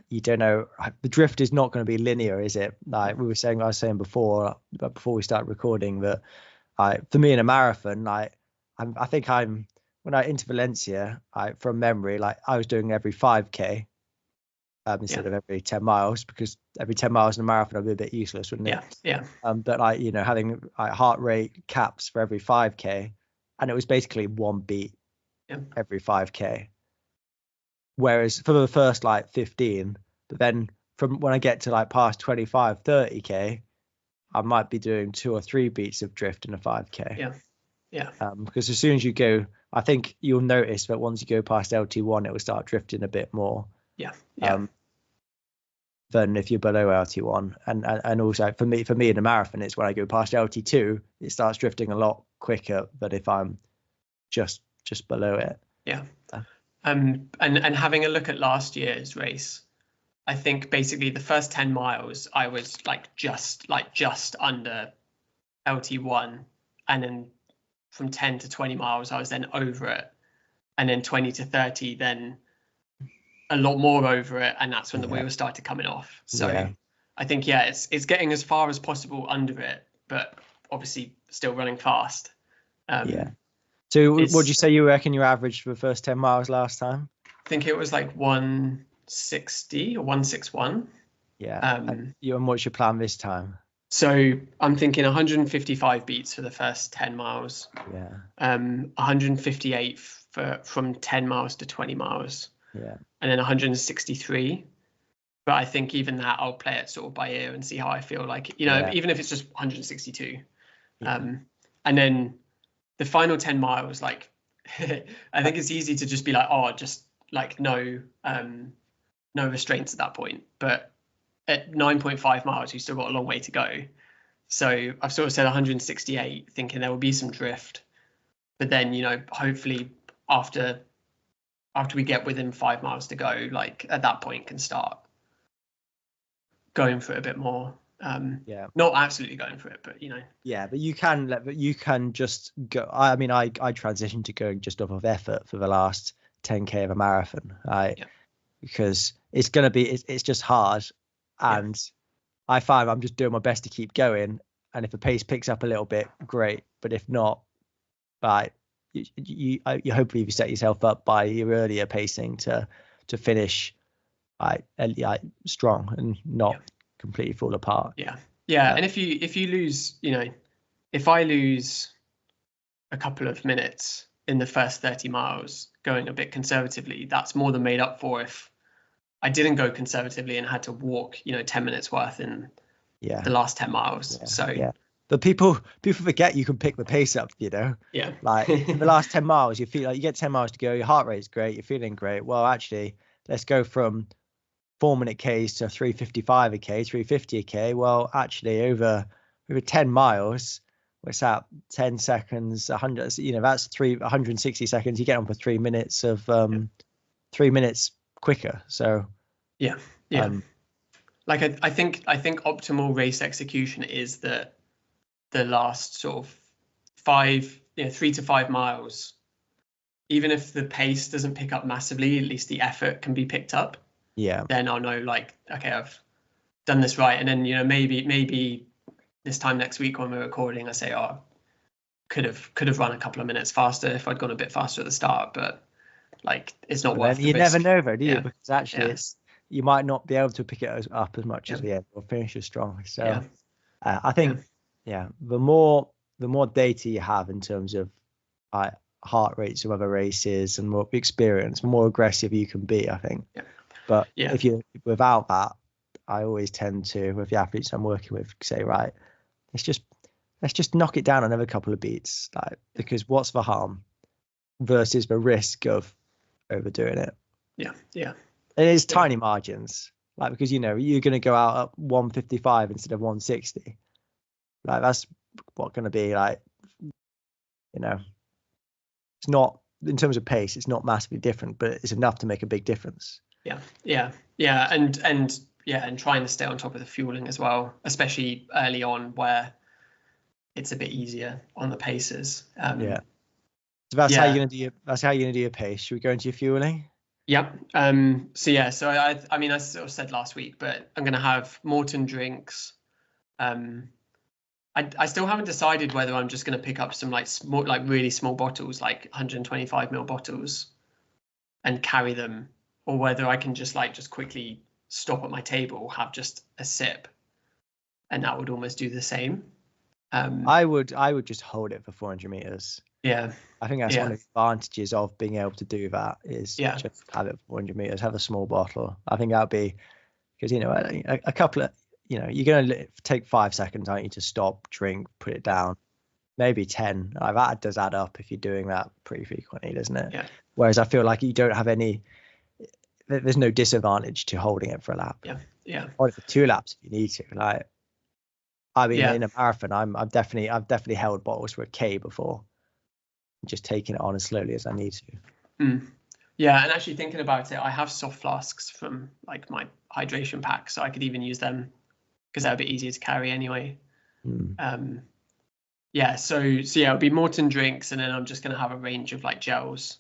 you don't know, the drift is not going to be linear, is it? Like I was saying before we start recording, that for me in a marathon, I think when I into Valencia, from memory, like I was doing every 5k, instead of every 10 miles, because every 10 miles in a marathon would be a bit useless, wouldn't it?
Yeah.
But like, you know, having like heart rate caps for every 5k, and it was basically one beat every 5k. Whereas for the first like 15, but then from when I get to like past 25, 30k, I might be doing 2 or 3 beats of drift in a 5k.
Yeah.
Because as soon as you go, I think you'll notice that once you go past LT1, it will start drifting a bit more.
Yeah.
Than if you're below LT1, and also for me in a marathon, it's when I go past LT2, it starts drifting a lot quicker than if I'm just below it.
Yeah. And having a look at last year's race, I think basically the first 10 miles I was just under LT1, and then from 10 to 20 miles I was then over it, and then 20 to 30 then a lot more over it, and that's when the wheels started coming off. So I think it's getting as far as possible under it, but obviously still running fast.
So what did you say you reckon you averaged for the first 10 miles last time?
I think it was like 160 or 161.
And what's your plan this time?
So I'm thinking 155 beats for the first 10 miles. 158 from 10 miles to 20 miles. And then 163. But I think even that I'll play it sort of by ear and see how I feel, like, you know, even if it's just 162. And then the final 10 miles, like, I think it's easy to just be like, oh, just like no restraints at that point. But at 9.5 miles, you've still got a long way to go. So I've sort of said 168, thinking there will be some drift. But then, you know, hopefully after we get within 5 miles to go, like at that point can start going for it a bit more. Not absolutely going for it, but you know. But
you can just go. I mean, I transitioned to going just off of effort for the last 10k of a marathon, because it's just hard, and I find I'm just doing my best to keep going, and if the pace picks up a little bit, great, but if not, you hopefully you set yourself up by your earlier pacing to finish strong and not completely fall apart.
And if you lose, you know, if I lose a couple of minutes in the first 30 miles going a bit conservatively, that's more than made up for if I didn't go conservatively and had to walk, you know, 10 minutes worth in the last 10 miles.
But people forget you can pick the pace up, you know. Like in the last 10 miles, you feel like you get 10 miles to go, your heart rate's great, you're feeling great. Well, actually, let's go from 4-minute Ks to 3:55 a K, 3:50 a K. Well, actually, over 10 miles, what's that? 10 seconds, 100. You know, that's 160 seconds. You get on for 3 minutes of 3 minutes quicker. So
like I think optimal race execution is the last sort of 3 to 5 miles. Even if the pace doesn't pick up massively, at least the effort can be picked up. Then I'll know, like, okay, I've done this right. And then, you know, maybe this time next week when we're recording, I say, oh, could have run a couple of minutes faster if I'd gone a bit faster at the start, but like it's not worth the risk.
You never know though, do you? Because actually you might not be able to pick it up as much as the end or finish as strong. So I think the more data you have in terms of heart rates of other races and more experience, the more aggressive you can be, I think. But if you without that, I always tend to, with the athletes I'm working with, say, right, let's just knock it down another couple of beats, like, because what's the harm versus the risk of overdoing it? It is tiny margins, like, because, you know, you're going to go out at 155 instead of 160. Like, that's what going to be like, you know, it's not, in terms of pace, it's not massively different, but it's enough to make a big difference. And trying to stay on top of the fueling as well, especially early on where it's a bit easier on the paces. So that's how you're gonna do your pace. Should we go into your fueling?
So I mean I sort of said last week, but I'm gonna have Morton drinks. I still haven't decided whether I'm just gonna pick up some really small bottles, like 125 ml bottles, and carry them, or whether I can just quickly stop at my table, have just a sip, and that would almost do the same.
I would just hold it for 400 meters.
Yeah.
I think that's one of the advantages of being able to do that, is just have it for 400 meters, have a small bottle. I think that would be, because, a couple of, you're going to take 5 seconds, aren't you, to stop, drink, put it down. Maybe 10. That does add up if you're doing that pretty frequently, doesn't it?
Yeah.
Whereas I feel like you don't have there's no disadvantage to holding it for a lap.
Yeah. Yeah.
Hold it for 2 laps if you need to. Like, I mean, in a marathon, I've definitely held bottles for a K before, just taking it on as slowly as I need to.
Yeah, and actually thinking about it, I have soft flasks from like my hydration pack, so I could even use them because they're a bit easier to carry anyway. Yeah, so it'll be Morton drinks, and then I'm just going to have a range of like gels,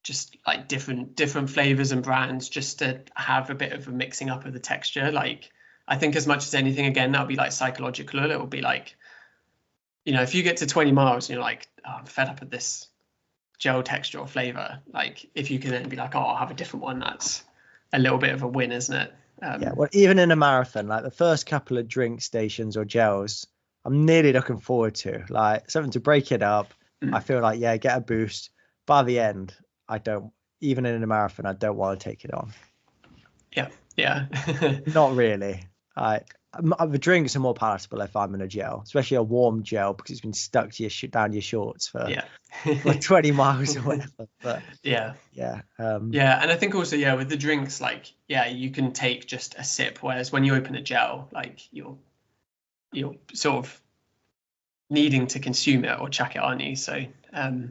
just like different flavors and brands, just to have a bit of a mixing up of the texture. Like, I think as much as anything, again, that'll be like psychological. It will be like, if you get to 20 miles and you're like, oh, I'm fed up with this gel texture or flavor, like if you can then be like, oh, I'll have a different one, that's a little bit of a win, isn't it?
Well, even in a marathon, like the first couple of drink stations or gels, I'm nearly looking forward to, like, something to break it up. I feel like, get a boost. By the end, even in a marathon, I don't want to take it on.
Yeah.
Not really. The drinks are more palatable if I'm in a gel, especially a warm gel, because it's been stuck to down your shorts for 20 miles or whatever. But and
I think also with the drinks, like you can take just a sip, whereas when you open a gel, like you're sort of needing to consume it or chuck it, aren't you? So that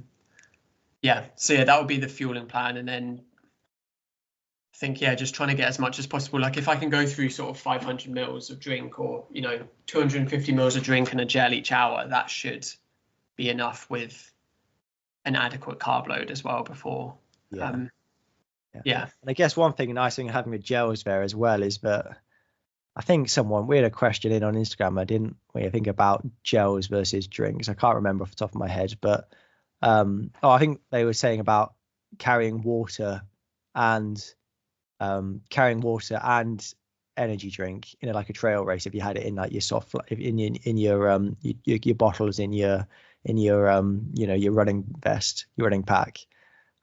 would be the fueling plan, and then I think just trying to get as much as possible. Like if I can go through sort of 500 mils of drink, or 250 mils of drink and a gel each hour, that should be enough with an adequate carb load as well before. And
I guess one nice thing having the gels there as well is that I think we had a question in on Instagram. We think about gels versus drinks. I can't remember off the top of my head, but I think they were saying about carrying water and energy drink in like a trail race. If you had it in like your your bottles in your your running vest, your running pack,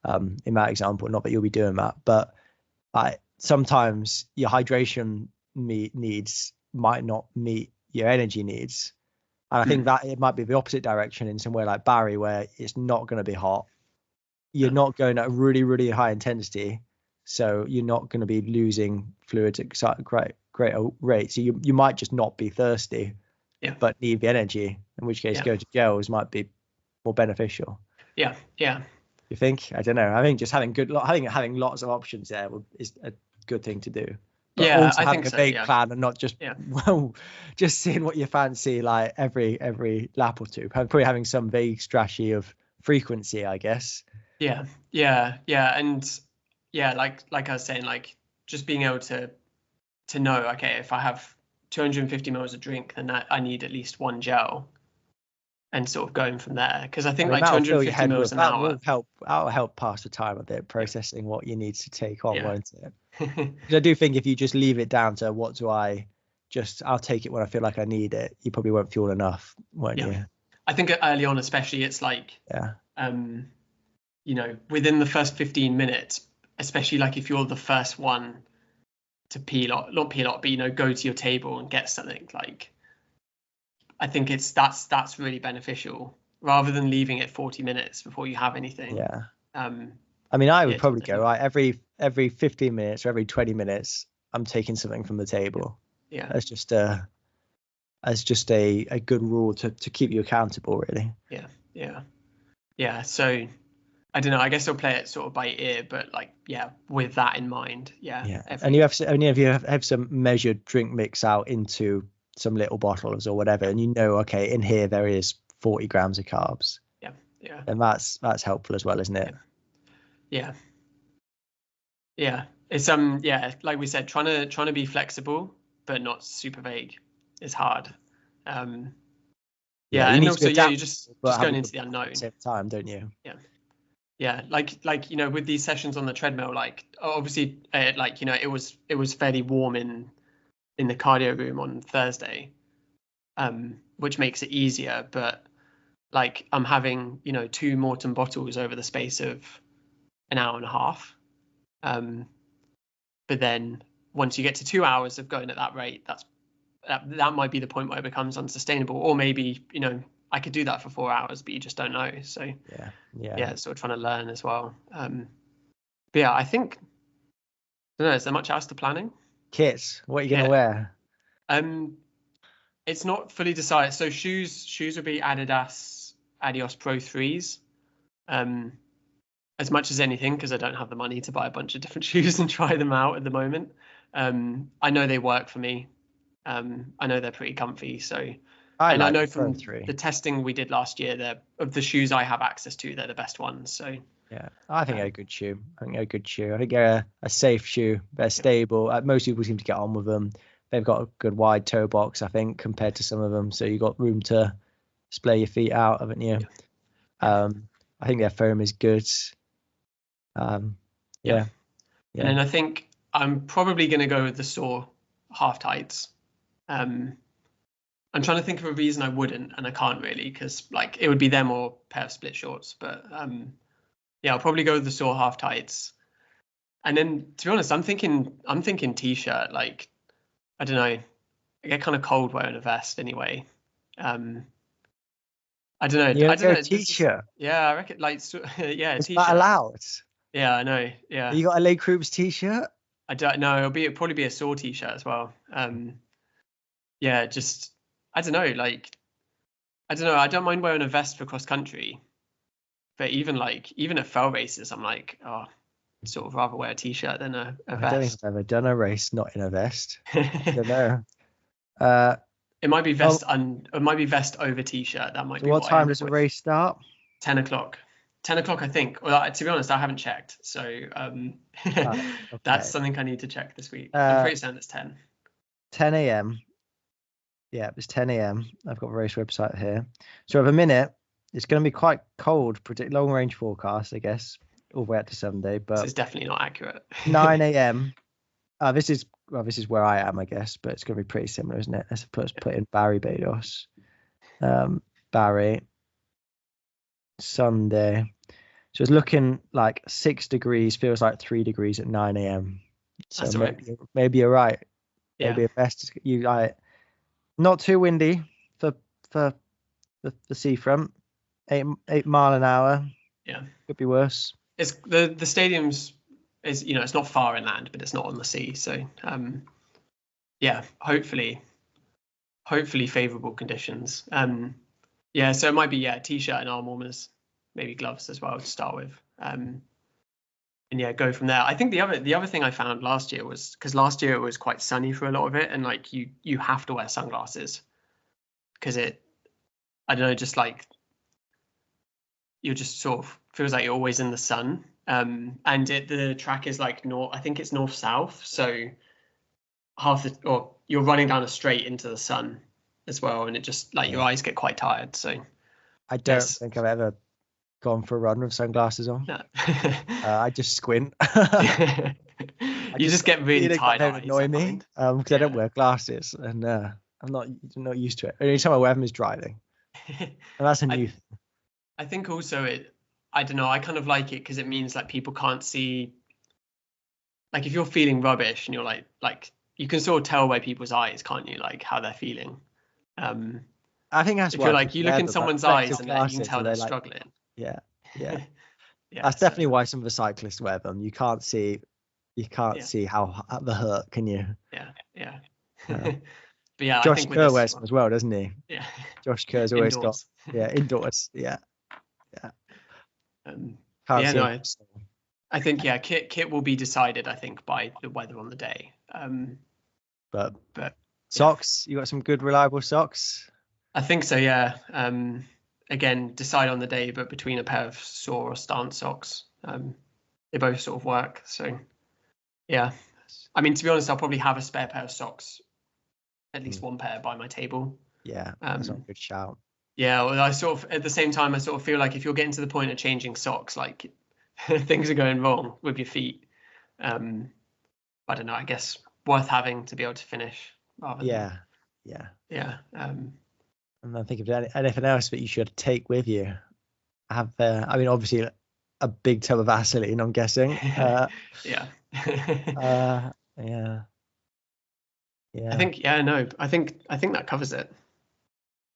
in that example, not that you'll be doing that, but sometimes your hydration needs might not meet your energy needs, and I think that it might be the opposite direction in somewhere like Barry, where it's not going to be hot, you're not going at a really, really high intensity, so you're not going to be losing fluids at great rate. So you might just not be thirsty, but need the energy, in which case go to gels might be more beneficial.
Yeah.
You think? I don't know. I think just having lots of options there is a good thing to do. But also having a vague plan and not just just seeing what you fancy like every lap or two. Probably having some vague strategy of frequency, I guess.
Yeah, and like I was saying, like just being able to know, okay, if I have 250 mils of drink, then I need at least one gel, and sort of going from there. Because I think like 250 mils an hour
that'll help pass the time a bit, processing what you need to take on, won't it? Because I do think if you just leave it down to I'll take it when I feel like I need it, you probably won't fuel enough, won't you?
I think early on, especially, it's like within the first 15 minutes, especially like if you're the first one to not peel out, but go to your table and get something, like I think that's really beneficial, rather than leaving it 40 minutes before you have anything. I mean, I would probably go every 15 minutes or every 20 minutes, I'm taking something from the table. That's just a good rule to keep you accountable, really. So I don't know, I guess I'll play it sort of by ear, but like with that in mind.
And you have some measured drink mix out into some little bottles or whatever, and okay, in here there is 40 grams of carbs, and that's helpful as well, isn't it?
It's like we said, trying to be flexible but not super vague is hard. And also you're just going into the unknown
at the same time, don't you?
Yeah, like with these sessions on the treadmill, like obviously, like it was fairly warm in the cardio room on Thursday, which makes it easier. But like I'm having 2 Morton bottles over the space of an hour and a half. But then once you get to 2 hours of going at that rate, that might be the point where it becomes unsustainable. Or maybe I could do that for 4 hours, but you just don't know. So yeah, sort of trying to learn as well. But yeah, I think, I don't know, is there much else to planning?
Kits, what are you gonna wear?
It's not fully decided. So shoes will be Adios Pro 3s. As much as anything, because I don't have the money to buy a bunch of different shoes and try them out at the moment. I know they work for me. I know they're pretty comfy. So I know from the testing we did last year, that of the shoes I have access to, they're the best ones. So
yeah, I think they're a good shoe. I think they're a safe shoe. They're stable. Most people seem to get on with them. They've got a good wide toe box, I think, compared to some of them. So you've got room to splay your feet out, haven't you? I think their foam is good. Yeah.
And then I think I'm probably going to go with the Soar half tights. I'm trying to think of a reason I wouldn't, and I can't really, because like it would be them or a pair of split shorts. But yeah, I'll probably go with the Soar half tights. And then, to be honest, I'm thinking t-shirt. Like, I don't know, I get kind of cold wearing a vest anyway. I don't know. I don't know.
T-shirt.
Yeah, I reckon. Like, yeah,
it's
t-shirt.
Not allowed.
Yeah, I know. Yeah.
You got a Leg Groups t-shirt?
I don't know. It'll probably be a Soar t-shirt as well. Yeah, just I don't know. Like, I don't know. I don't mind wearing a vest for cross country, but even at fell races, I'm like, oh, I'd sort of rather wear a t-shirt than a vest.
I don't think I've ever done a race not in a vest. I don't know.
It might be vest it might be vest over t-shirt. That might be.
What time does the race start?
10 o'clock. 10 o'clock, I think. Well, to be honest, I haven't checked. So okay. That's something I need to check this week. I'm pretty certain it's 10.
10 a.m. Yeah, it's 10 a.m. I've got the race website here. So at a minute, it's going to be quite cold. Predict long range forecast, I guess, all the way up to Sunday. But
it's definitely not accurate.
9 a.m. This is where I am, I guess, but it's going to be pretty similar, isn't it? Let's put in Barry Bados. Barry. Sunday. So it's looking like 6 degrees, feels like 3 degrees at 9 a.m. So maybe you're right. Yeah. Maybe best not too windy for the seafront. 8 mile an hour.
Yeah.
Could be worse.
It's the stadium's is it's not far inland, but it's not on the sea. So yeah, hopefully favourable conditions. Yeah, so it might be t-shirt and arm warmers, maybe gloves as well to start with. And yeah, go from there. I think the other thing I found last year was, because last year it was quite sunny for a lot of it, and like you have to wear sunglasses because I don't know, just like you're just sort of feels like you're always in the sun. And the track is like I think it's north-south, so you're running down a straight into the sun as well, and it just like your eyes get quite tired. So
I don't think I've ever gone for a run with sunglasses on. No. I just squint.
You just get really tired.
They annoy me because I don't wear glasses, and I'm not used to it. The only time I wear them is driving, and that's a new thing.
I think also I don't know, I kind of like it because it means like people can't see, like if you're feeling rubbish and you're like you can sort of tell by people's eyes, can't you, like how they're feeling.
I think that's
if you're like you look in someone's eyes and you can tell they're struggling.
Yeah. That's definitely why some of the cyclists wear them. You can't see how the hurt, can you?
Yeah. But yeah,
Josh
I think
Kerr wears them as well, doesn't he?
Yeah.
Josh Kerr's always got indoors. Yeah.
I think kit will be decided, I think, by the weather on the day.
But socks, you got some good reliable socks?
I think so, yeah. Again, decide on the day, but between a pair of Soar or Stance socks, they both sort of work. So yeah, I mean, to be honest, I'll probably have a spare pair of socks, at least one pair by my table.
Yeah, that's a good shout.
Yeah, well, I sort of at the same time I sort of feel like if you're getting to the point of changing socks, like things are going wrong with your feet. I don't know, I guess worth having to be able to finish rather than
yeah.
Um,
And I think if anything else that you should take with you, have I mean, obviously a big tub of Vaseline, I'm guessing.
yeah.
Yeah.
I think I think that covers it.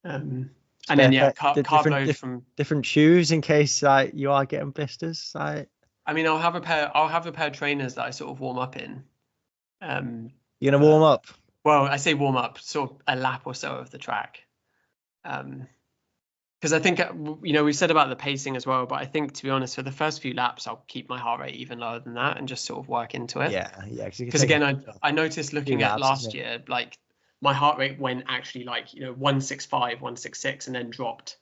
And
Spare
then carb
different
load from
different shoes in case like you are getting blisters. Like,
I mean, I'll have a pair of trainers that I sort of warm up in.
you're gonna warm up.
Well, I say warm up, sort of a lap or so of the track. Because I think, we've said about the pacing as well, but I think, to be honest, for the first few laps, I'll keep my heart rate even lower than that and just sort of work into it.
Yeah.
Because again, I noticed looking at last year, like my heart rate went actually like 165, 166, and then dropped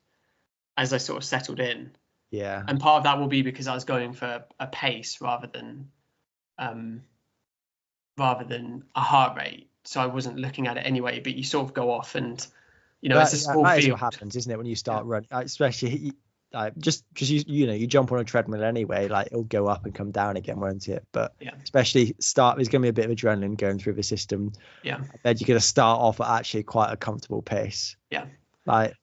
as I sort of settled in.
Yeah.
And part of that will be because I was going for a pace rather than a heart rate, so I wasn't looking at it anyway. But you sort of go off and. It's a small
that
field.
is what happens, isn't it, when you start running? Especially just because you jump on a treadmill anyway, like it'll go up and come down again, won't it? But especially there's going to be a bit of adrenaline going through the system.
Yeah.
Then you're going to start off at actually quite a comfortable pace.
Yeah.
Like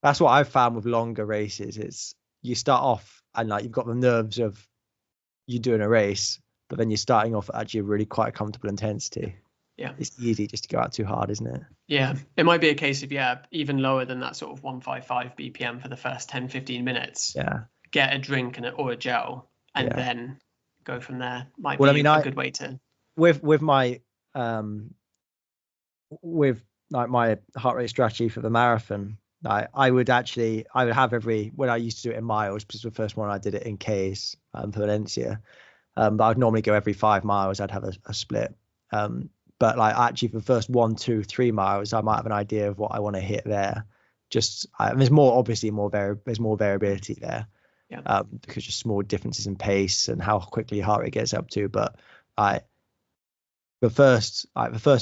that's what I've found with longer races. It's you start off and like you've got the nerves of you doing a race, but then you're starting off at actually really quite a comfortable intensity.
Yeah.
It's easy just to go out too hard, isn't it?
Yeah. It might be a case of, even lower than that sort of 155 BPM for the first 10, 15 minutes.
Yeah.
Get a drink or a gel and then go from there. Might be a good way to.
With my with like my heart rate strategy for the marathon, I would have when I used to do it in miles, because the first one I did it in Ks for Valencia. But I'd normally go every 5 miles, I'd have a split. But like actually for the first 1, 2, 3 miles, I might have an idea of what I want to hit there. There's more variability there.
Yeah.
Because just small differences in pace and how quickly your heart rate gets up to. But the first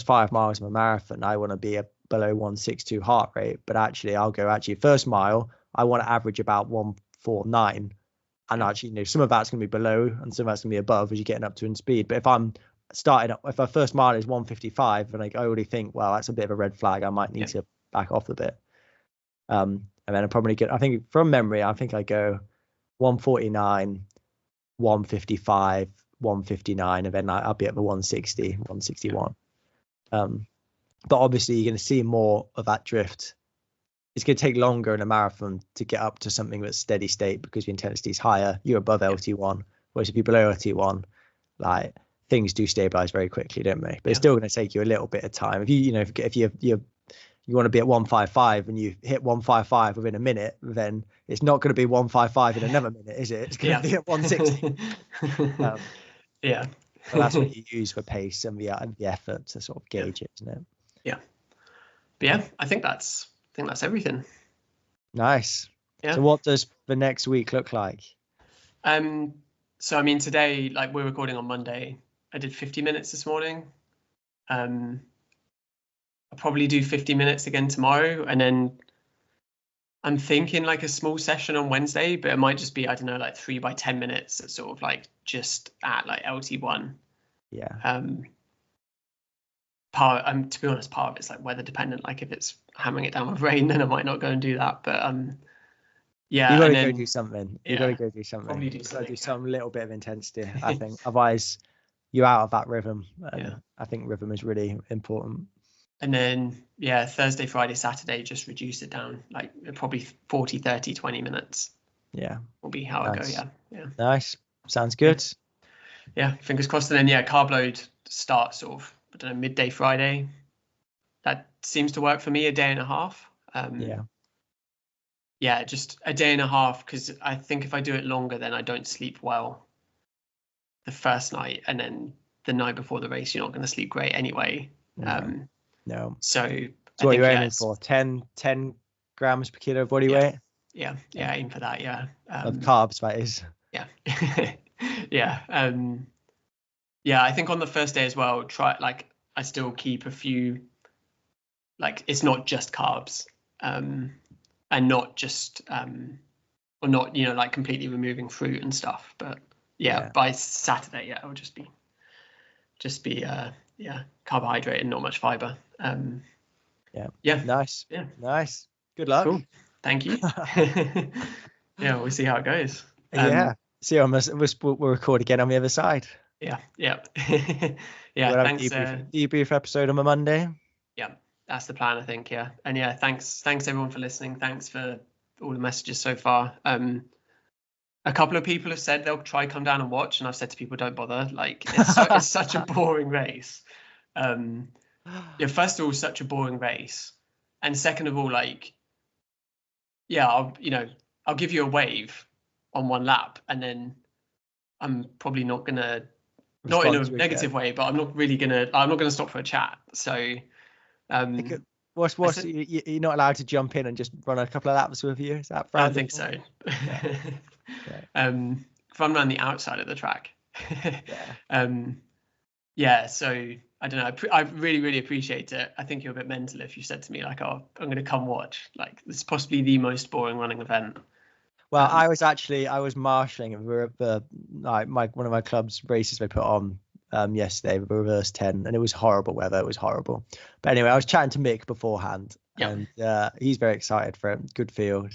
5 miles of a marathon, I want to be below 162 heart rate. But actually I'll go first mile, I want to average about 149. And actually, some of that's going to be below and some of that's going to be above as you're getting up to in speed. But if our first mile is 155 and I already think, well, that's a bit of a red flag, I might need to back off a bit. And then I probably I think from memory, I go 149, 155, 159, and then I'll be at the 160, 161. But obviously you're going to see more of that drift. It's going to take longer in a marathon to get up to something that's steady state because the intensity is higher. You're above LT1, whereas if you're below LT1, like things do stabilize very quickly, don't they? But it's still going to take you a little bit of time. If you want to be at 155 and you hit 155 within a minute, then it's not going to be 155 in another minute, is it? It's going to be at 160.
Yeah.
So that's what you use for pace and the effort to sort of gauge it, isn't it?
Yeah. But I think that's everything.
Nice.
Yeah.
So what does the next week look like?
So I mean, today, like we're recording on Monday, I did 50 minutes this morning. I'll probably do 50 minutes again tomorrow, and then I'm thinking like a small session on Wednesday, but it might just be, I don't know, like 3 by 10 minutes at sort of like just at like LT1.
Yeah.
To be honest, part of it's like weather dependent. Like if it's hammering it down with rain, then I might not go and do that. But
you got to go do something. You got to go do something.
Probably do
some little bit of intensity, I think. Otherwise, you're out of that rhythm. And I think rhythm is really important.
And then Thursday, Friday, Saturday, just reduce it down, like probably 40, 30, 20 minutes.
Yeah,
will be how I go. Yeah.
Nice. Sounds good.
Yeah, fingers crossed. And then carb load starts sort of, I don't know, midday Friday. That seems to work for me, a day and a half. Just a day and a half, because I think if I do it longer, then I don't sleep well the first night, and then the night before the race, you're not going to sleep great anyway.
No.
So
what you're aiming for? 10 grams per kilo of body weight?
Yeah, aim for that,
of carbs, that is.
Yeah. I think on the first day as well, I still keep a few, like it's not just carbs, and not just or not, like completely removing fruit and stuff. But by Saturday, it'll just be carbohydrate and not much fiber.
Nice. Good luck.
Cool. Thank you. We'll see how it goes.
See, we'll record again on the other side.
Yeah.
Thanks. Debrief episode on a Monday.
Yeah, that's the plan, I think. Yeah, and thanks everyone for listening. Thanks for all the messages so far. A couple of people have said they'll try come down and watch, and I've said to people, don't bother. Like, it's such a boring race. First of all, such a boring race, and second of all, like, I'll give you a wave on one lap, and then I'm probably not gonna, not in a negative way, but I'm not gonna stop for a chat. So,
you're not allowed to jump in and just run a couple of laps with you? Is that? I
don't think so. If I'm around the outside of the track. So I don't know. I really, really appreciate it. I think you're a bit mental if you said to me like, "Oh, I'm going to come watch." Like, this is possibly the most boring running event.
Well, I was marshalling, and we were at the one of my club's races they put on yesterday, the reverse 10, and it was horrible weather. It was horrible. But anyway, I was chatting to Mick beforehand, and he's very excited for it. Good field.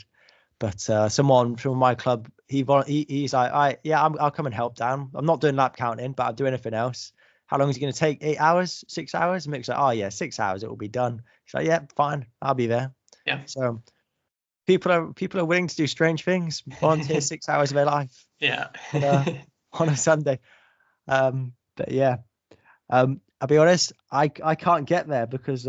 But someone from my club, he's like, I'll come and help down. I'm not doing lap counting, but I'll do anything else. How long is it going to take? 8 hours? 6 hours? And Mick's like, 6 hours, it will be done. He's like, yeah, fine, I'll be there.
Yeah.
So people are willing to do strange things, volunteer 6 hours of their life.
Yeah.
On a Sunday. But I'll be honest, I can't get there because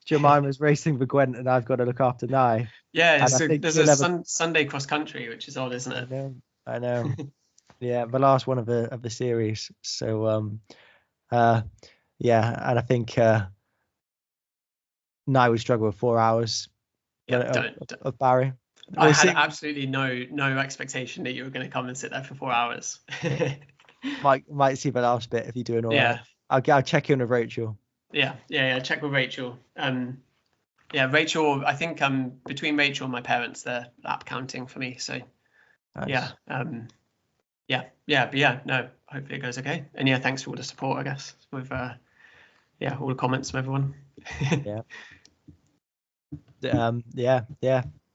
Jemima's racing for Gwent and I've got to look after Nye.
Yeah, there's a Sunday cross country, which is odd, isn't it?
I know. Yeah, the last one of the series. So and I think Nye would struggle with 4 hours of Barry.
I had absolutely no expectation that you were going to come and sit there for 4 hours.
might see the last bit if you're doing all right. I'll check in with Rachel.
Yeah. Check with Rachel. Rachel. I think between Rachel and my parents, they're lap counting for me. So
nice.
No. Hopefully it goes okay. And thanks for all the support, I guess, with all the comments from everyone.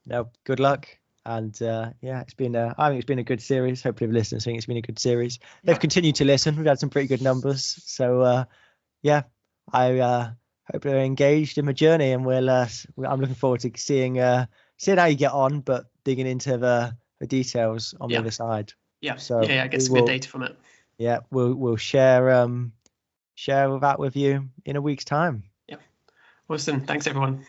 No, good luck. And I think it's been a good series. Hopefully the listeners think it's been a good series. They've continued to listen. We've had some pretty good numbers. So I hope they're engaged in the journey, and I'm looking forward to seeing how you get on, but digging into the details on the other side.
Get some good data from it.
Yeah, we'll share that with you in a week's time.
Yeah. Awesome. Thanks everyone.